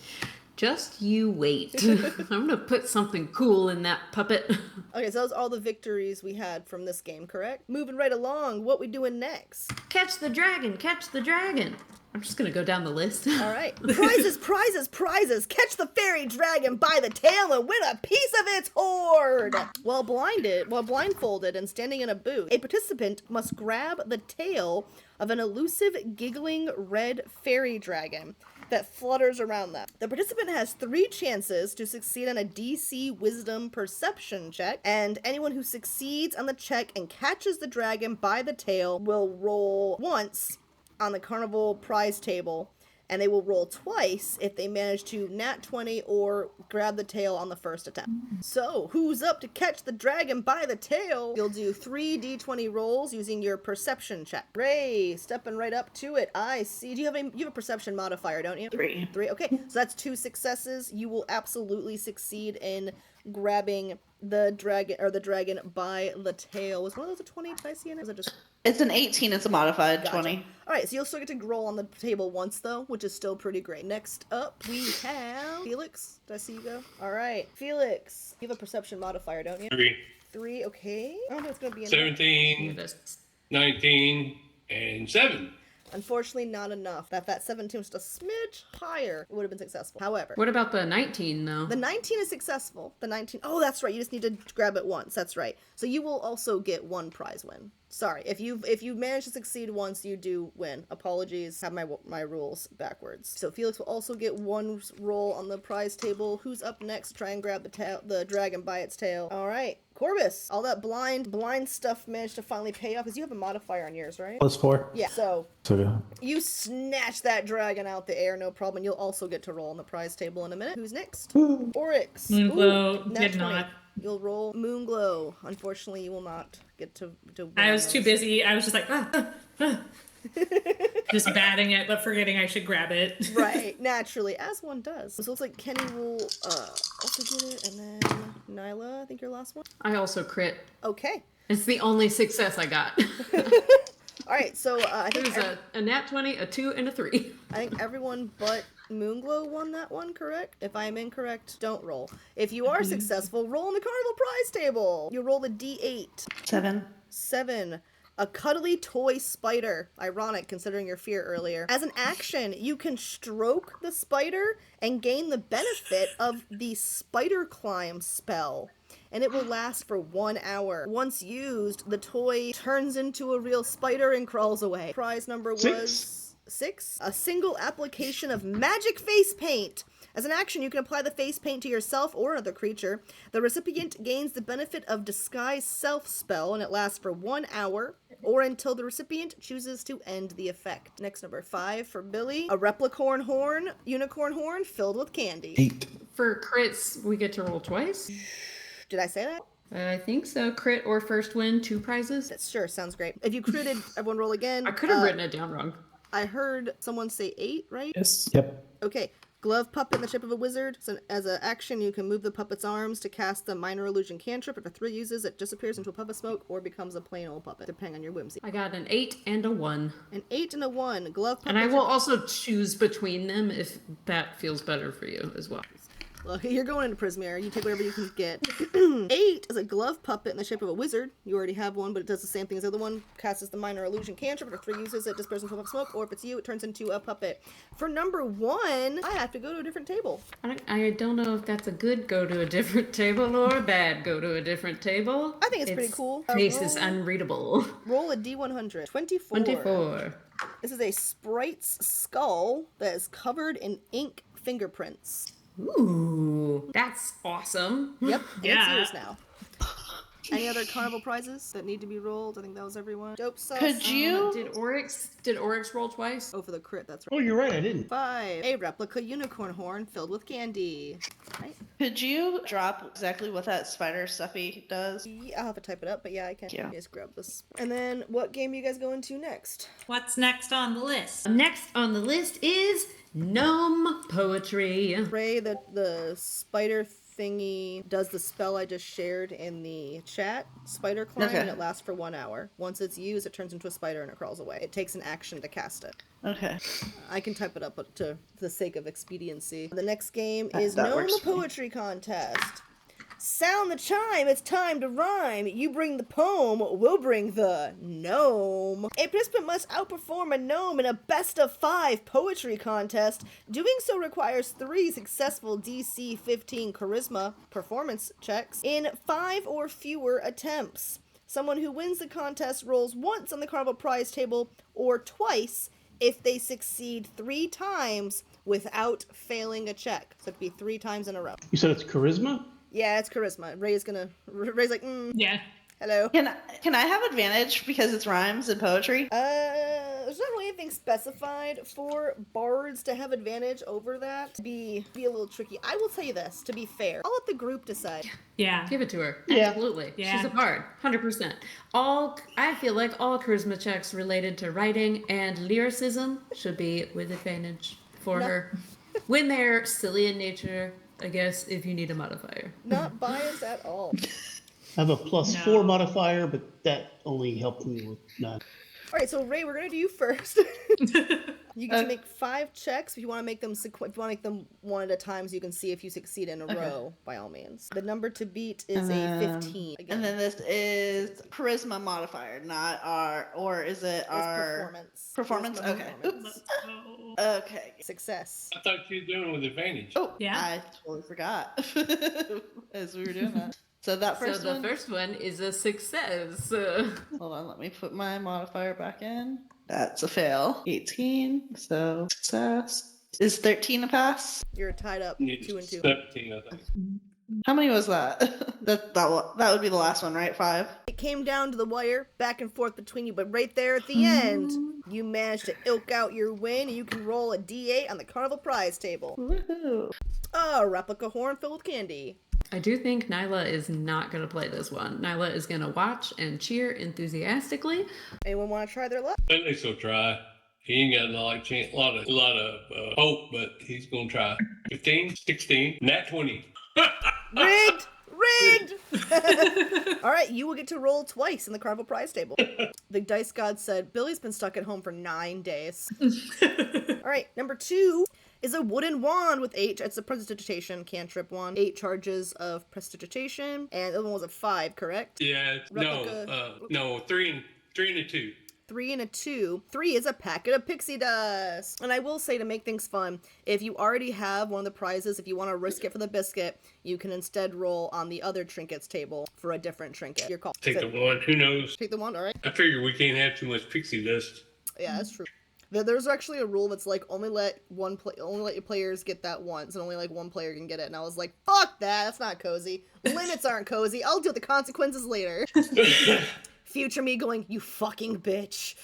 Just you wait. I'm gonna put something cool in that puppet. Okay, so those are all the victories we had from this game, correct? Moving right along, what we doing next? Catch the dragon, catch the dragon. I'm just gonna go down the list. All right. Prizes, prizes, prizes. Catch the fairy dragon by the tail and win a piece of its hoard. While blindfolded and standing in a booth, a participant must grab the tail of an elusive, giggling red fairy dragon that flutters around them. The participant has 3 chances to succeed on a DC Wisdom Perception check, and anyone who succeeds on the check and catches the dragon by the tail will roll once on the carnival prize table, and they will roll twice if they manage to nat 20 or grab the tail on the first attempt. So, who's up to catch the dragon by the tail? You'll do 3 d20 rolls using your perception check. Ray, stepping right up to it. I see. You have a perception modifier, don't you? 3. 3. Okay, so that's 2 successes. You will absolutely succeed in grabbing the dragon by the tail. Was one of those a 20? Did I see it? Was it just... It's an 18, it's a modified 20. Alright, so you'll still get to roll on the table once, though, which is still pretty great. Next up, we have Felix. Did I see you go? Alright, Felix. You have a perception modifier, don't you? 3. 3, okay. I don't know if it's going to be enough. 17, 19, and 7. Unfortunately, not enough. That 17 was just a smidge higher, it would have been successful. However, What about the 19 though? the 19 is successful. The 19, oh, that's right. You just need to grab it once. That's right. So you will also get 1 prize win. Sorry, if you manage to succeed once, you do win. Apologies, have my rules backwards. So Felix will also get 1 roll on the prize table. Who's up next to try and grab the dragon by its tail? All right, Corbus. All that blind stuff managed to finally pay off, because you have a modifier on yours, right? +4. Yeah. So So you snatch that dragon out the air, no problem. And you'll also get to roll on the prize table in a minute. Who's next? Oryx. Moonglow Nat did 20. not. You'll roll Moonglow. Unfortunately, you will not get to win I was too those. busy. I was just like, just batting it, but forgetting I should grab it. Right, naturally, as one does. So it looks like Kenny will also get it, and then Nyla, I think your last one. I also crit. Okay. It's the only success I got. All right, so I think There's a nat 20, a 2, and a 3. I think everyone but Moonglow won that one, correct? If I am incorrect, don't roll. If you are successful, roll in the carnival prize table. You roll a d8. 7. 7. A cuddly toy spider. Ironic, considering your fear earlier. As an action, you can stroke the spider and gain the benefit of the spider climb spell. And it will last for 1 hour. Once used, the toy turns into a real spider and crawls away. Prize number was 6. A single application of magic face paint. As an action, you can apply the face paint to yourself or another creature. The recipient gains the benefit of Disguise Self spell, and it lasts for 1 hour, or until the recipient chooses to end the effect. Next, number 5 for Billy. A unicorn horn filled with candy. 8. For crits, we get to roll twice. Did I say that? I think so. Crit or first win, 2 prizes. Sure, sounds great. If you critted, everyone roll again. I could have written it down wrong. I heard someone say 8, right? Yes. Yep. Okay. Glove puppet in the shape of a wizard. So as an action, you can move the puppet's arms to cast the minor illusion cantrip. After 3 uses, it disappears into a puff of smoke or becomes a plain old puppet, depending on your whimsy. I got an 8 and a 1. An 8 and a 1. Glove puppet. And I will also choose between them if that feels better for you as well. Well, you're going into Prismere. You take whatever you can get. 8 is a glove puppet in the shape of a wizard. You already have one, but it does the same thing as the other one. Casts the minor illusion cantrip. After 3 uses, it disperses into a puff of smoke, or if it's you, it turns into a puppet. For number 1, I have to go to a different table. I don't know if that's a good go to a different table or a bad go to a different table. I think it's pretty cool. Face is unreadable. Roll a d100. 24. 24. This is a sprite's skull that is covered in ink fingerprints. Ooh, that's awesome. Yep, and Yeah. it's yours now. Any other carnival prizes that need to be rolled? I think that was everyone. Dope sauce. Could you? Did Oryx roll twice? Oh, for the crit, that's Oh, right. you're right, I didn't. 5. A replica unicorn horn filled with candy. Right? Could you drop exactly what that spider stuffy does? Yeah, I'll have to type it up, but yeah, I can. Yeah. Just grab this. And then, what game are you guys going to next? What's next on the list? Next on the list is gnome poetry. Ray, the spider thingy does the spell I just shared in the chat, spider climb, Okay. and it lasts for 1 hour. Once it's used, it turns into a spider and it crawls away. It takes an action to cast it. Okay. I can type it up to the sake of expediency. The next game is That Gnome works for me. Poetry Contest. Sound the chime, it's time to rhyme. You bring the poem, we'll bring the gnome. A participant must outperform a gnome in a best of 5 poetry contest. Doing so requires 3 successful DC 15 charisma performance checks in 5 or fewer attempts. Someone who wins the contest rolls once on the carnival prize table or twice if they succeed 3 times without failing a check. So it'd be 3 times in a row. You said it's charisma? Yeah, it's charisma. Ray's like, Yeah. hello. Can I have advantage because it's rhymes and poetry? There's not really anything specified for bards to have advantage over that. Be a little tricky. I will tell you this, to be fair. I'll let the group decide. Yeah. Give it to her. Yeah. Absolutely. Yeah. She's a bard. 100%. I feel like all charisma checks related to writing and lyricism should be with advantage for her. When they're silly in nature, I guess, if you need a modifier. Not biased at all. I have a +4 modifier, but that only helped me with none. Alright, so Ray, we're gonna do you first. You get to make 5 checks. If you want to make them if you want to make them one at a time, so you can see if you succeed in a row, by all means. The number to beat is a 15. Again, And then this is charisma modifier, not our, or is it it's our performance. performance? Charisma Okay. performance. Okay. Success. I thought you were doing it with advantage. Oh, Yeah. I totally forgot as we were doing that. So that So first the one. first one is a success. Hold on, let me put my modifier back in. That's a fail. 18. So success. Is 13 a pass? You're tied up 2 and 2. 17, I think. How many was that? that would be the last one, right? 5. It came down to the wire, back and forth between you, but right there at the end, you managed to ilk out your win, and you can roll a D8 on the carnival prize table. Woohoo! A replica horn filled with candy. I do think Nyla is not going to play this one. Nyla is going to watch and cheer enthusiastically. Anyone want to try their luck? At least he'll try. He ain't got a lot of hope, but he's gonna try. 15, 16, nat 20. Rigged! Rigged! All right, you will get to roll twice in the carnival prize table. The dice god said, Billy's been stuck at home for 9 days. All right, number 2 is a wooden wand with 8. It's a prestidigitation cantrip wand. 8 charges of prestidigitation, and the other one was a 5, correct? Yeah, Replica- no, 3 and a 2. 3 and a 2. 3 is a packet of pixie dust. And I will say, to make things fun, if you already have one of the prizes, if you want to risk it for the biscuit, you can instead roll on the other trinkets table for a different trinket. Your call. Take the one. Who knows? Take the wand, all right? I figure we can't have too much pixie dust. Yeah, that's true. There's actually a rule that's like only let your players get that once, and only like one player can get it. And I was like, fuck that. That's not cozy. Limits aren't cozy. I'll deal with the consequences later. Future me going, you fucking bitch.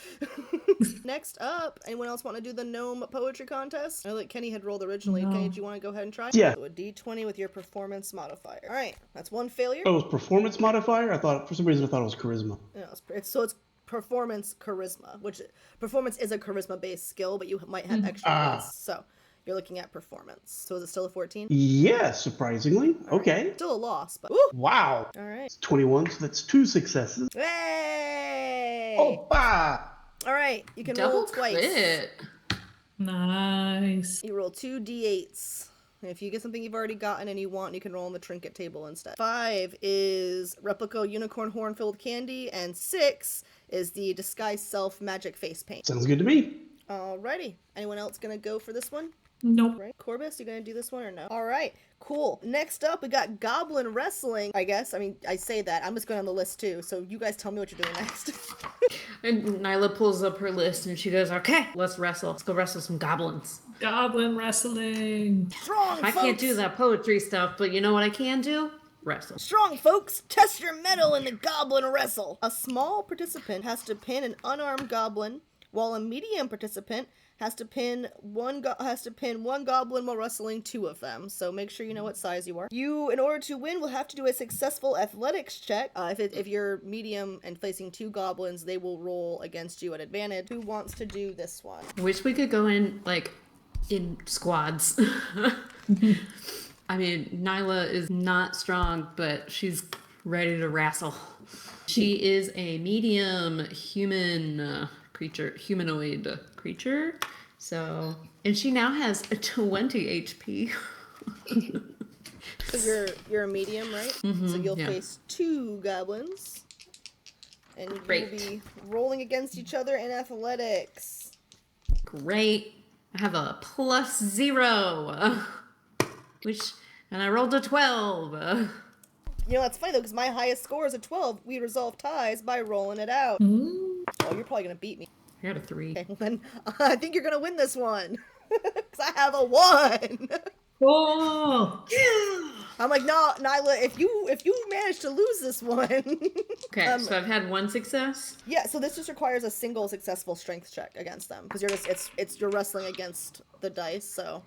Next up, anyone else want to do the gnome poetry contest? I know that Kenny had rolled originally. No. Kenny, do you want to go ahead and try? Yeah. So a d20 with your performance modifier. All right, that's 1 failure. Oh, it was performance modifier? I thought, for some reason, I thought it was charisma. No, it's performance charisma, which performance is a charisma based skill, but you might have extra points. So you're looking at performance. So is it still a 14? Yeah, surprisingly. Okay. Still a loss, but Wow. all right. It's 21, so that's 2 successes. Hey! Opa! All right, you can Double roll twice. crit. Nice. You roll 2 d8s. And if you get something you've already gotten and you want, you can roll on the trinket table instead. 5 is replica unicorn horn filled candy, and 6 is the disguise self magic face paint. Sounds good to me. Alrighty. Anyone else gonna go for this one? Nope. Right, Corbus, you gonna do this one or no? All right, cool. Next up, we got Goblin Wrestling. I guess. I mean, I say that. I'm just going on the list too. So you guys tell me what you're doing next. And Nyla pulls up her list and she goes, okay, let's wrestle. Let's go wrestle some goblins. Goblin wrestling. Strong, I folks. can't do that poetry stuff, but you know what I can do? Wrestle. Strong, folks. Test your mettle in the Goblin Wrestle. A small participant has to pin an unarmed goblin, while a medium participant has to pin one goblin while wrestling 2 of them. So make sure you know what size you are. You, in order to win, will have to do a successful athletics check. If you're medium and facing 2 goblins, they will roll against you at advantage. Who wants to do this one? I wish we could go in, like, in squads. I mean, Nyla is not strong, but she's ready to wrestle. She is a medium humanoid creature. So, and she now has a 20 HP. So you're a medium, right? So you'll yeah. face 2 goblins. And you'll Great. be rolling against each other in athletics. Great. I have a +0. And I rolled a 12. You know, that's funny though, because my highest score is a 12. We resolve ties by rolling it out. Oh, you're probably going to beat me. I got a 3. Okay, well then, I think you're going to win this one. Because I have a 1. Oh. I'm like, no, Nyla, if you manage to lose this one. Okay, so I've had 1 success. Yeah, so this just requires a single successful strength check against them. Because you're wrestling against the dice, so.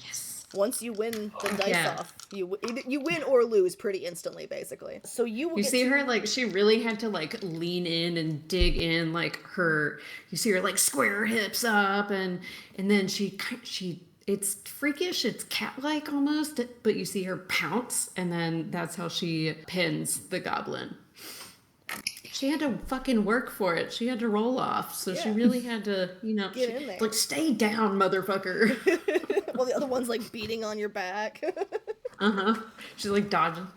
Once you win the dice off, you win or lose pretty instantly, basically. So you see her, like, she really had to, like, lean in and dig in, like, you see her, like, square her hips up, and then she, it's freakish, it's cat-like almost, but you see her pounce, and then that's how she pins the goblin. She had to fucking work for it. She had to roll off, so she really had to, Get in there. like, stay down, motherfucker. Well, the other one's like beating on your back. She's like dodging.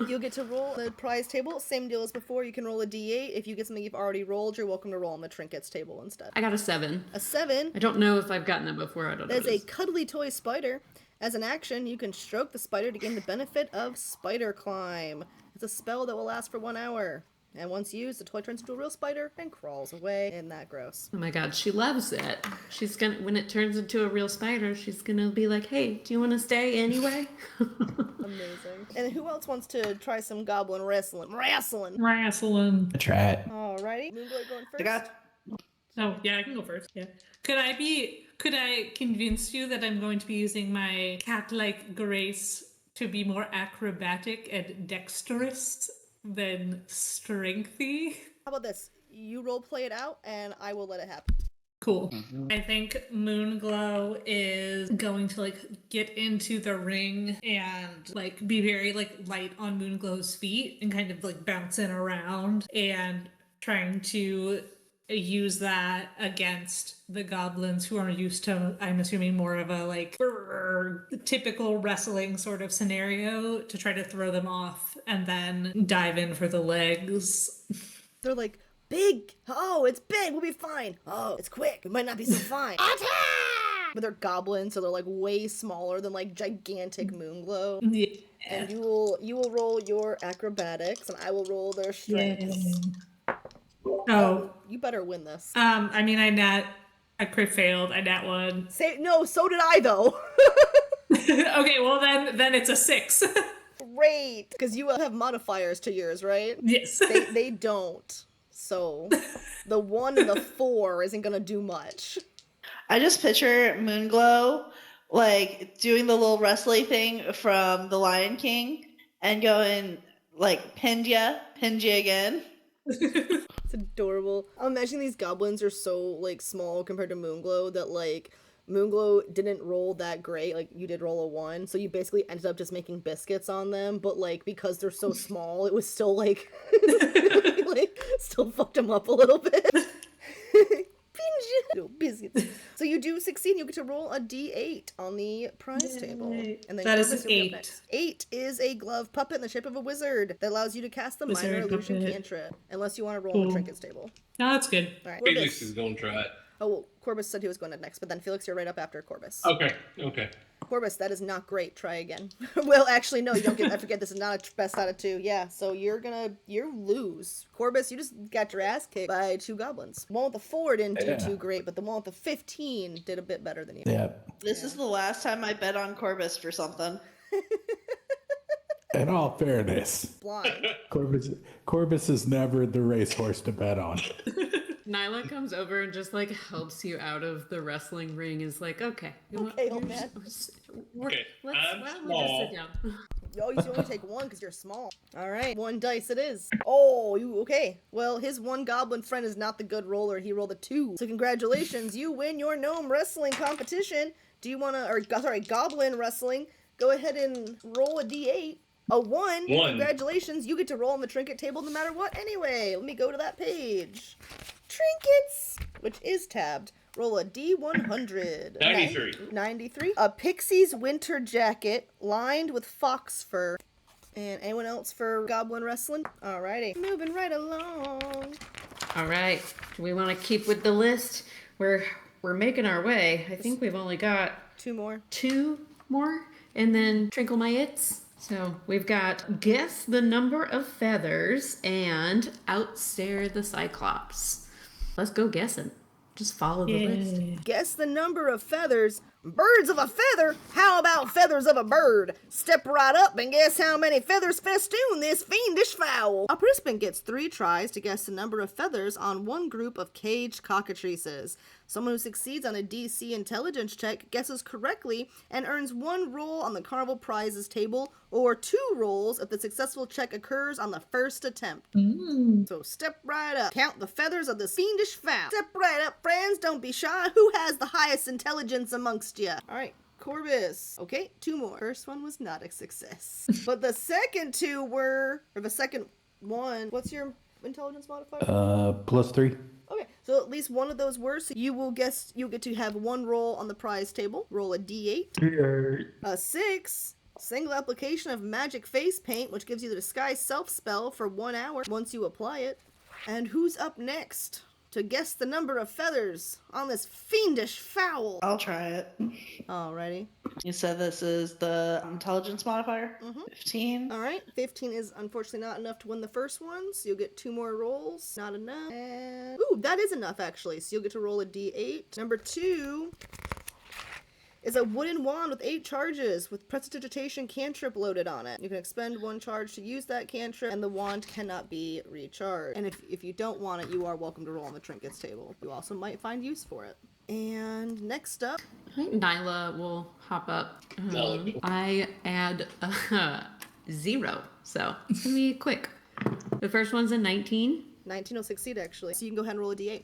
You'll get to roll the prize table. Same deal as before. You can roll a d8. If you get something you've already rolled, you're welcome to roll on the trinkets table instead. I got a 7. A 7. I don't know if I've gotten it before. I don't know. That is a cuddly toy spider. As an action, you can stroke the spider to gain the benefit of Spider Climb. It's a spell that will last for 1 hour. And once used, the toy turns into a real spider and crawls away. Isn't that gross? Oh my god, she loves it. She's gonna, when it turns into a real spider, she's gonna be like, hey, do you want to stay anyway? Amazing. And who else wants to try some goblin wrestling? Wrestling. I try it. Alrighty. Moonboy going first. I got Oh, yeah, I can go first. Yeah. Could I convince you that I'm going to be using my cat-like grace to be more acrobatic and dexterous than strengthy? How about this? You role play it out, and I will let it happen. Cool. I think Moonglow is going to like get into the ring and like be very like light on Moonglow's feet and kind of like bouncing around and trying to use that against the goblins who are used to, I'm assuming, more of a like typical wrestling sort of scenario to try to throw them off and then dive in for the legs. They're like, big! Oh, it's big! We'll be fine! Oh, it's quick! It might not be so fine! Attack! But they're goblins, so they're like way smaller than like gigantic Moonglow. Yeah. And you will roll your acrobatics, and I will roll their strengths. Oh, You better win this. I mean, I crit failed. I nat one. No, so did I though. Okay, well then it's a 6. Great, because you have modifiers to yours, right? Yes. They don't. So the 1 and the 4 isn't gonna do much. I just picture Moonglow like doing the little wrestling thing from The Lion King and going like pinned ya again. It's adorable. I'm imagining these goblins are so like small compared to Moonglow that like Moonglow didn't roll that great. Like you did roll a 1, so you basically ended up just making biscuits on them. But like because they're so small, it was still like like still fucked them up a little bit. Biscuits. So you do succeed. You get to roll a d8 on the prize table. And then That is Corvus, an you'll be up 8. next. 8 is a glove puppet in the shape of a wizard that allows you to cast the minor Wizard illusion puppet. cantrip. Unless you want to roll on the Cool. trinkets table. No, that's good. All right. Felix Corbus. is gonna try it. Oh, well, Corbus said he was going to next, but then Felix, you're right up after Corbus. Okay. Corbus, that is not great. Try again. Well, actually, no, you don't get. I forget. This is not a best out of 2. Yeah, so you lose. Corbus, you just got your ass kicked by 2 goblins. The one with the 4 didn't do too great, but the one with the 15 did a bit better than you. Yeah. This is the last time I bet on Corbus for something. In all fairness, Blind. Corbus is never the racehorse to bet on. Nyla comes over and just like helps you out of the wrestling ring. Is like, okay, Okay, old man. Okay, let's I'm why don't we small. just sit down? Oh, you should only take 1 because you're small. All right, 1 dice it is. Oh, you okay? Well, his 1 goblin friend is not the good roller. He rolled a 2. So congratulations, you win your gnome wrestling competition. Do you want to, or sorry, goblin wrestling? Go ahead and roll a d8. A 1. 1. Congratulations, you get to roll on the trinket table no matter what. Anyway, let me go to that page. Trinkets, which is tabbed. Roll a D100. 93. 93. A pixie's winter jacket lined with fox fur. And anyone else for goblin wrestling? Alrighty. Moving right along. All right. Do we want to keep with the list? We're making our way. I think we've only got 2 more. 2 more, and then Trinkle My Its. So we've got Guess the Number of Feathers and Outstare the Cyclops. Let's go guessing. Just follow the list. Guess the number of feathers. Birds of a feather? How about feathers of a bird? Step right up and guess how many feathers festoon this fiendish fowl. A participant gets 3 tries to guess the number of feathers on one group of caged cockatrices. Someone who succeeds on a DC intelligence check guesses correctly and earns 1 roll on the carnival prizes table, or 2 rolls if the successful check occurs on the first attempt. So step right up. Count the feathers of this fiendish fowl. Step right up, friends. Don't be shy. Who has the highest intelligence amongst you? All right. Corbus. Okay, 2 more. First one was not a success. But the second 2 were, or the second one, what's your intelligence modifier? +3. Okay, so at least one of those were, so you get to have 1 roll on the prize table. Roll a d8. A 6. Single application of magic face paint, which gives you the disguise self spell for 1 hour once you apply it. And who's up next to guess the number of feathers on this fiendish fowl? I'll try it. Alrighty. You said this is the intelligence modifier? 15. Alright, 15 is unfortunately not enough to win the first one, so you'll get 2 more rolls. Not enough. And... ooh, that is enough actually, so you'll get to roll a d8. Number 2 is a wooden wand with 8 charges with prestidigitation cantrip loaded on it. You can expend 1 charge to use that cantrip, and the wand cannot be recharged. And if you don't want it, you are welcome to roll on the trinkets table. You also might find use for it. And next up, I think Nyla will hop up. Nyla. I add 0, so it's gonna be quick. The first one's a 19. 19 will succeed actually, so you can go ahead and roll a d8.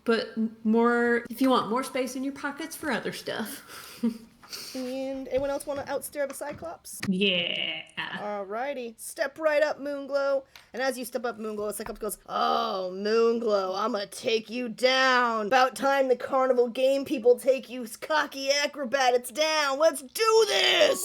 but more if you want more space in your pockets for other stuff. And anyone else want to outstare the Cyclops? Yeah. Alrighty. Step right up, Moonglow. And as you step up, Moonglow, the Cyclops goes, "Oh, Moonglow, I'm gonna take you down. About time the carnival game people take you cocky acrobats down. Let's do this!"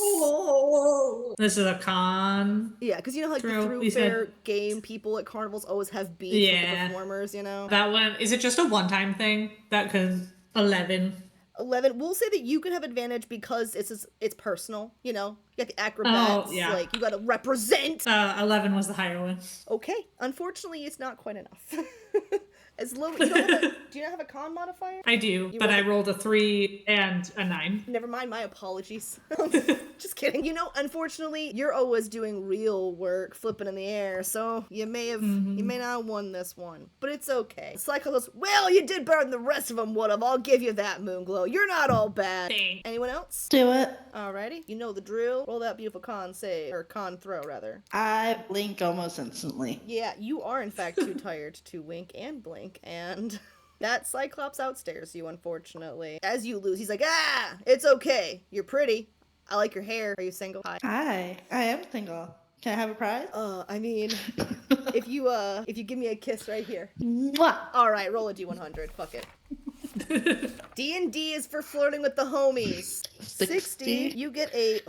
This is a con. Yeah, because you know how like, the True, we through-fair said- game people at carnivals always have beef with the Yeah. performers, you know? That one, is it just a one-time thing? That could 11. 11, we'll say that you can have advantage because it's personal, you know? You got the acrobats, yeah. like, you gotta represent. 11 was the higher one. Okay, unfortunately, it's not quite enough. As low, you don't have do you not have a con modifier? I do, but I rolled a 3 and a 9. Never mind, my apologies. Just kidding. You know, unfortunately, you're always doing real work, flipping in the air, so you may not have won this one. But it's okay. Cyclops goes, "Well, you did better than the rest of them would have. I'll give you that, Moonglow. You're not all bad." Thanks. Anyone else? Do it. Alrighty. You know the drill. Roll that beautiful con save, or con throw, rather. I blink almost instantly. Yeah, you are in fact too tired to wink and blink, and that Cyclops outstares you, unfortunately. As you lose, he's like, "Ah, it's okay. You're pretty. I like your hair. Are you single?" "Hi." I am single. Can I have a prize? I mean, if you give me a kiss right here. Mwah. All right, roll a D100. Fuck it. D&D is for flirting with the homies. 60. You get a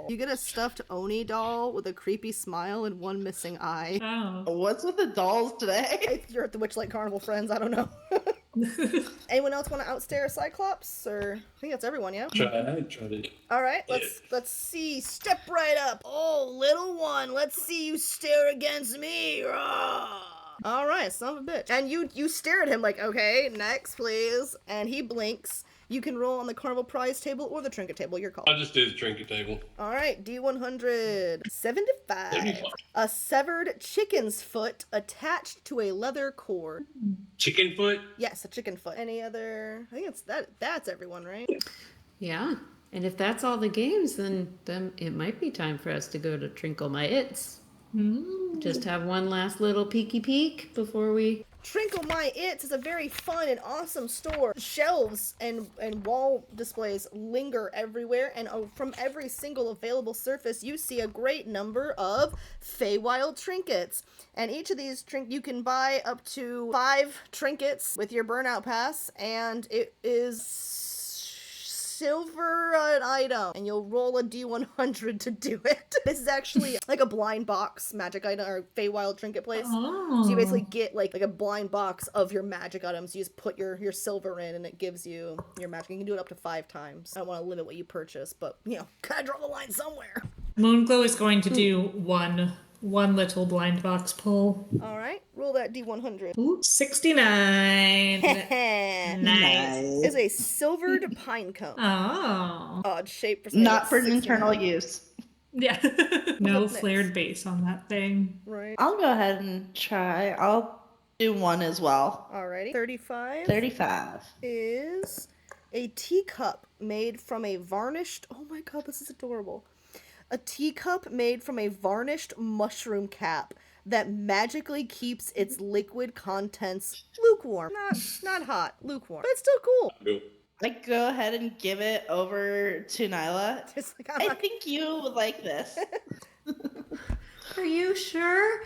you get a stuffed Oni doll with a creepy smile and one missing eye. Oh. What's with the dolls today? You're at the Witchlight Carnival, friends. I don't know. Anyone else want to outstare Cyclops? Or I think that's everyone, yeah? I tried it. All right, let's see. Step right up. Oh, little one, let's see you stare against me. Rah! All right, son of a bitch. And you stare at him like, "Okay, next, please." And he blinks. You can roll on the carnival prize table or the trinket table. Your call. I'll just do the trinket table. All right, D100. 75. A severed chicken's foot attached to a leather cord. Chicken foot? Yes, a chicken foot. Any other? I think it's that's everyone, right? Yeah. And if that's all the games, then it might be time for us to go to Trinkle My Its. Just have one last little peeky peek before we... Trinkle My Its is a very fun and awesome store. Shelves and wall displays linger everywhere, and from every single available surface, you see a great number of Faewild trinkets. And each of these you can buy up to 5 trinkets with your burnout pass, and it is silver an item, and you'll roll a D100 to do it. This is actually like a blind box magic item or Faewild trinket place. Oh. So you basically get like a blind box of your magic items. You just put your silver in, and it gives you your magic. You can do it up to 5 times. I don't want to limit what you purchase, but you know, gotta draw the line somewhere. Moonglow is going to do one little blind box pull. All right, roll that D100. Ooh, 69. Nice. Is a silvered pine cone. Oh. Odd shape for Not for 69. internal use. Yeah. No Next. flared base on that thing. Right. I'll go ahead and try. I'll do one as well. Alrighty. 35. 35. Is a teacup made from a varnished... Oh my god, this is adorable. A teacup made from a varnished mushroom cap that magically keeps its liquid contents lukewarm. Not hot, lukewarm. But it's still cool. Go. I go ahead and give it over to Nyla. It's like, I think you would like this. Are you sure?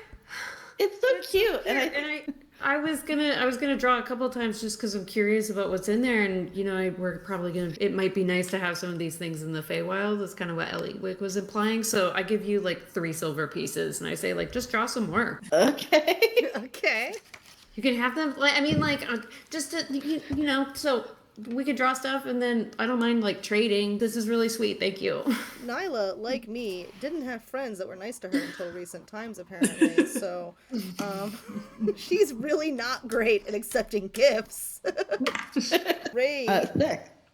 It's so cute. And I was gonna draw a couple of times just because I'm curious about what's in there, and you know, we're probably gonna. It might be nice to have some of these things in the Faewild. That's kind of what Ellie Wick was implying. So I give you like 3 silver pieces, and I say like, just draw some more. okay. okay. You can have them. Like I mean, like just to, you know, so we could draw stuff, and then I don't mind like trading. This is really sweet. Thank you. Nyla, like me, didn't have friends that were nice to her until recent times, apparently. So, she's really not great at accepting gifts. Raid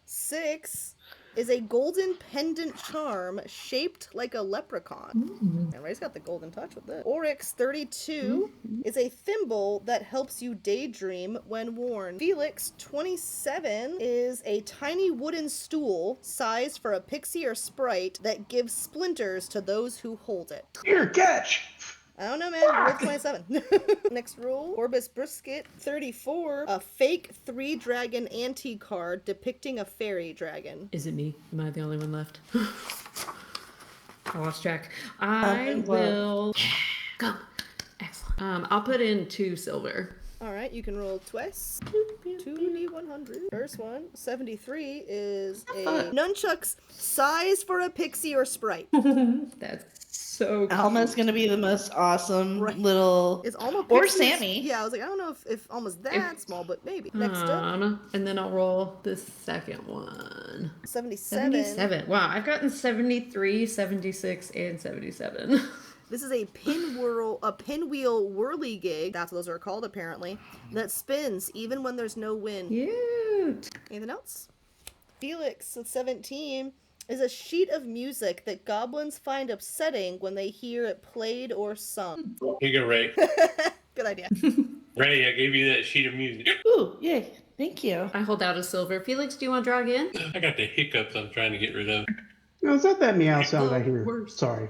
6 is a golden pendant charm shaped like a leprechaun. And Ray's got the golden touch with this. Oryx 32 is a thimble that helps you daydream when worn. Felix 27 is a tiny wooden stool sized for a pixie or sprite that gives splinters to those who hold it. Here, catch! I don't know, man. You rolled 27. Next roll, Orbis Brisket, 34. A fake 3-dragon anti-card depicting a fairy dragon. Is it me? Am I the only one left? I lost track. I will go. Excellent. I'll put in 2 silver. All right, you can roll twice. 2d100. First one, 73, is a nunchucks sized for a pixie or sprite. That's so cute. Alma's gonna be the most awesome little. Is Alma Or pixie? Sammy. Yeah, I was like, I don't know if Alma's that small, but maybe. Next up, And then I'll roll the second one. 77. 77. Wow, I've gotten 73, 76, and 77. This is a pinwheel whirly gig, that's what those are called apparently, that spins even when there's no wind. Cute. Anything else? Felix, with 17, is a sheet of music that goblins find upsetting when they hear it played or sung. Here you go, Ray. Good idea. Ray, I gave you that sheet of music. Ooh, yay. Thank you. I hold out a silver. Felix, do you want to draw again? I got the hiccups I'm trying to get rid of. No, is that meow sound I hear? Worst. Sorry.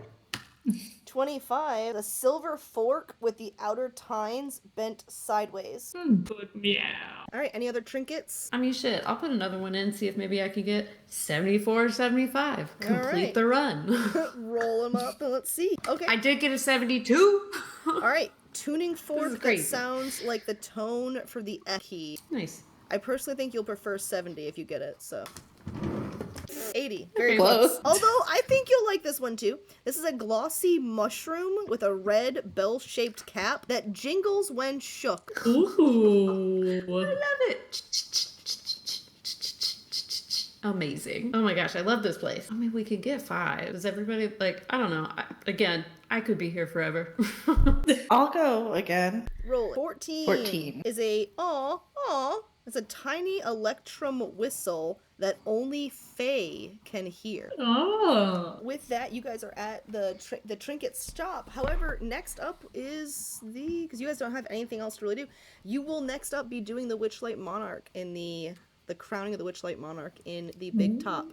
25, a silver fork with the outer tines bent sideways. But meow. All right, any other trinkets? I mean, shit. I'll put another one in, see if maybe I can get 74 or 75. Complete right. the run. Roll them up and let's see. Okay. I did get a 72. All right, tuning is fork that crazy. sounds like the tone for the F key. Nice. I personally think you'll prefer 70 if you get it, so. 80. Very Okay. close. Although, I think you'll like this one too. This is a glossy mushroom with a red bell-shaped cap that jingles when shook. Ooh. I love it. Amazing. Oh my gosh, I love this place. I mean, we could get 5. Is everybody like, I don't know. I could be here forever. I'll go again. Roll it. 14. 14. Is a, it's a tiny electrum whistle that only Fae can hear. Oh. With that, you guys are at the Trinkets shop. However, next up is because you guys don't have anything else to really do, you will next up be doing the Witchlight Monarch in the crowning of the Witchlight Monarch in the Big Top.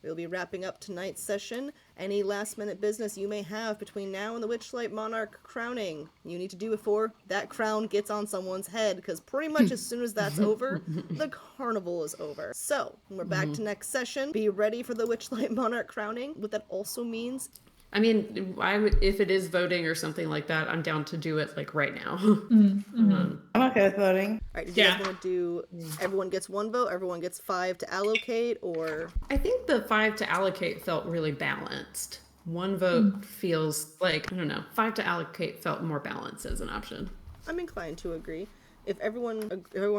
We'll be wrapping up tonight's session. Any last minute business you may have between now and the Witchlight Monarch crowning, you need to do before that crown gets on someone's head, because pretty much as soon as that's over, the carnival is over. So, when we're back to next session, be ready for the Witchlight Monarch crowning. What that also means, I mean, I would, if it is voting or something like that, I'm down to do it like right now. I'm okay with voting. all right, did you guys want to do everyone gets 1 vote, everyone gets 5 to allocate, or? I think the 5 to allocate felt really balanced. 1 vote feels like, I don't know, 5 to allocate felt more balanced as an option. I'm inclined to agree. If everyone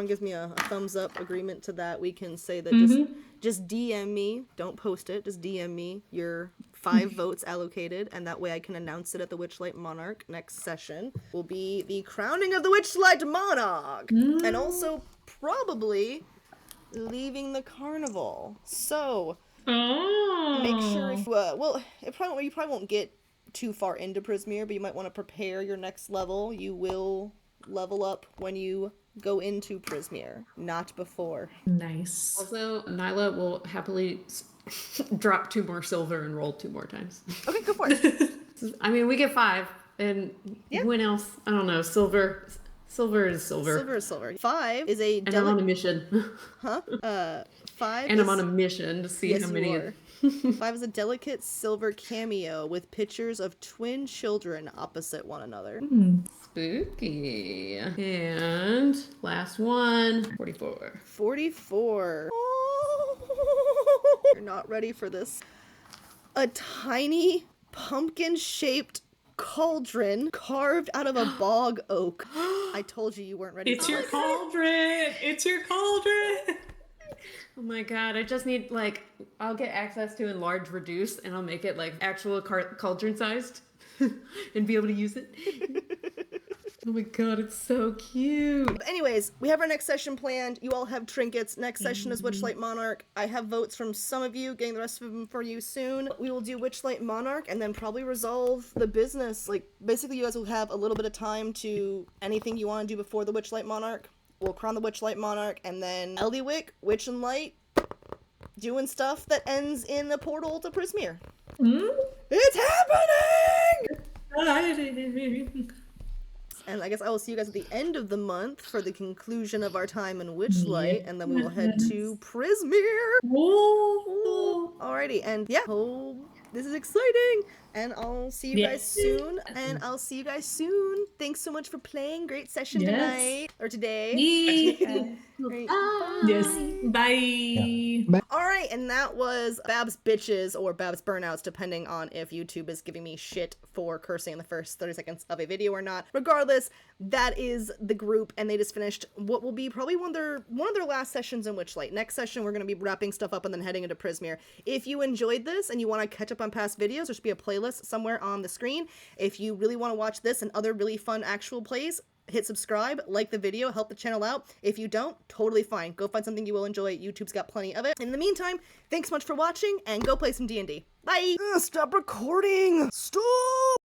gives me a thumbs up agreement to that, we can say that just DM me, don't post it, just DM me your 5 votes allocated, and that way I can announce it at the Witchlight Monarch. Next session will be the crowning of the Witchlight Monarch, and also probably leaving the carnival. So make sure if you probably won't get too far into Prismeer, but you might want to prepare your next level. You will level up when you go into Prismeer, not before. Nice. Also, Nyla will happily drop 2 more silver and roll 2 more times. Okay, go for it. I mean, we get 5, and when else? I don't know. Silver is silver. Silver is silver. 5 is a And I'm on a mission. 5 And is, I'm on a mission to see how many. you are. 5 is a delicate silver cameo with pictures of twin children opposite one another. Spooky. And last one, 44. 44. Oh, you're not ready for this. A tiny pumpkin-shaped cauldron carved out of a bog oak. I told you weren't ready It's for your this. cauldron. It's your cauldron. Oh my god, I just need, like, I'll get access to enlarge reduce and I'll make it, like, actual cauldron sized and be able to use it. Oh my god, it's so cute. But anyways, we have our next session planned. You all have trinkets. Next session is Witchlight Monarch. I have votes from some of you, getting the rest of them for you soon. We will do Witchlight Monarch and then probably resolve the business. Like, basically you guys will have a little bit of time to anything you want to do before the Witchlight Monarch. We'll crown the Witchlight Monarch, and then Eldywick, Witch and Light, doing stuff that ends in the portal to Prismeer. It's happening! exciting. And I guess I will see you guys at the end of the month for the conclusion of our time in Witchlight, and then we will head to Prismere. Whoa. Alrighty, and yeah, this is exciting, and I'll see you guys Yes. soon, Thanks so much for playing. Great session Yes. tonight, or today. Yeah. Great. Yes. Bye. Bye. Alright, and that was Babs Bitches or Babs Burnouts, depending on if YouTube is giving me shit for cursing in the first 30 seconds of a video or not. Regardless, that is the group, and they just finished what will be probably one of their last sessions in Witchlight. Next session, we're going to be wrapping stuff up and then heading into Prismere. If you enjoyed this and you want to catch up on past videos, there should be a playlist somewhere on the screen. If you really want to watch this and other really fun actual plays, hit subscribe, like the video, help the channel out. If you don't, totally fine. Go find something you will enjoy. YouTube's got plenty of it. In the meantime, thanks so much for watching, and go play some D&D. Bye! Stop recording! Stop!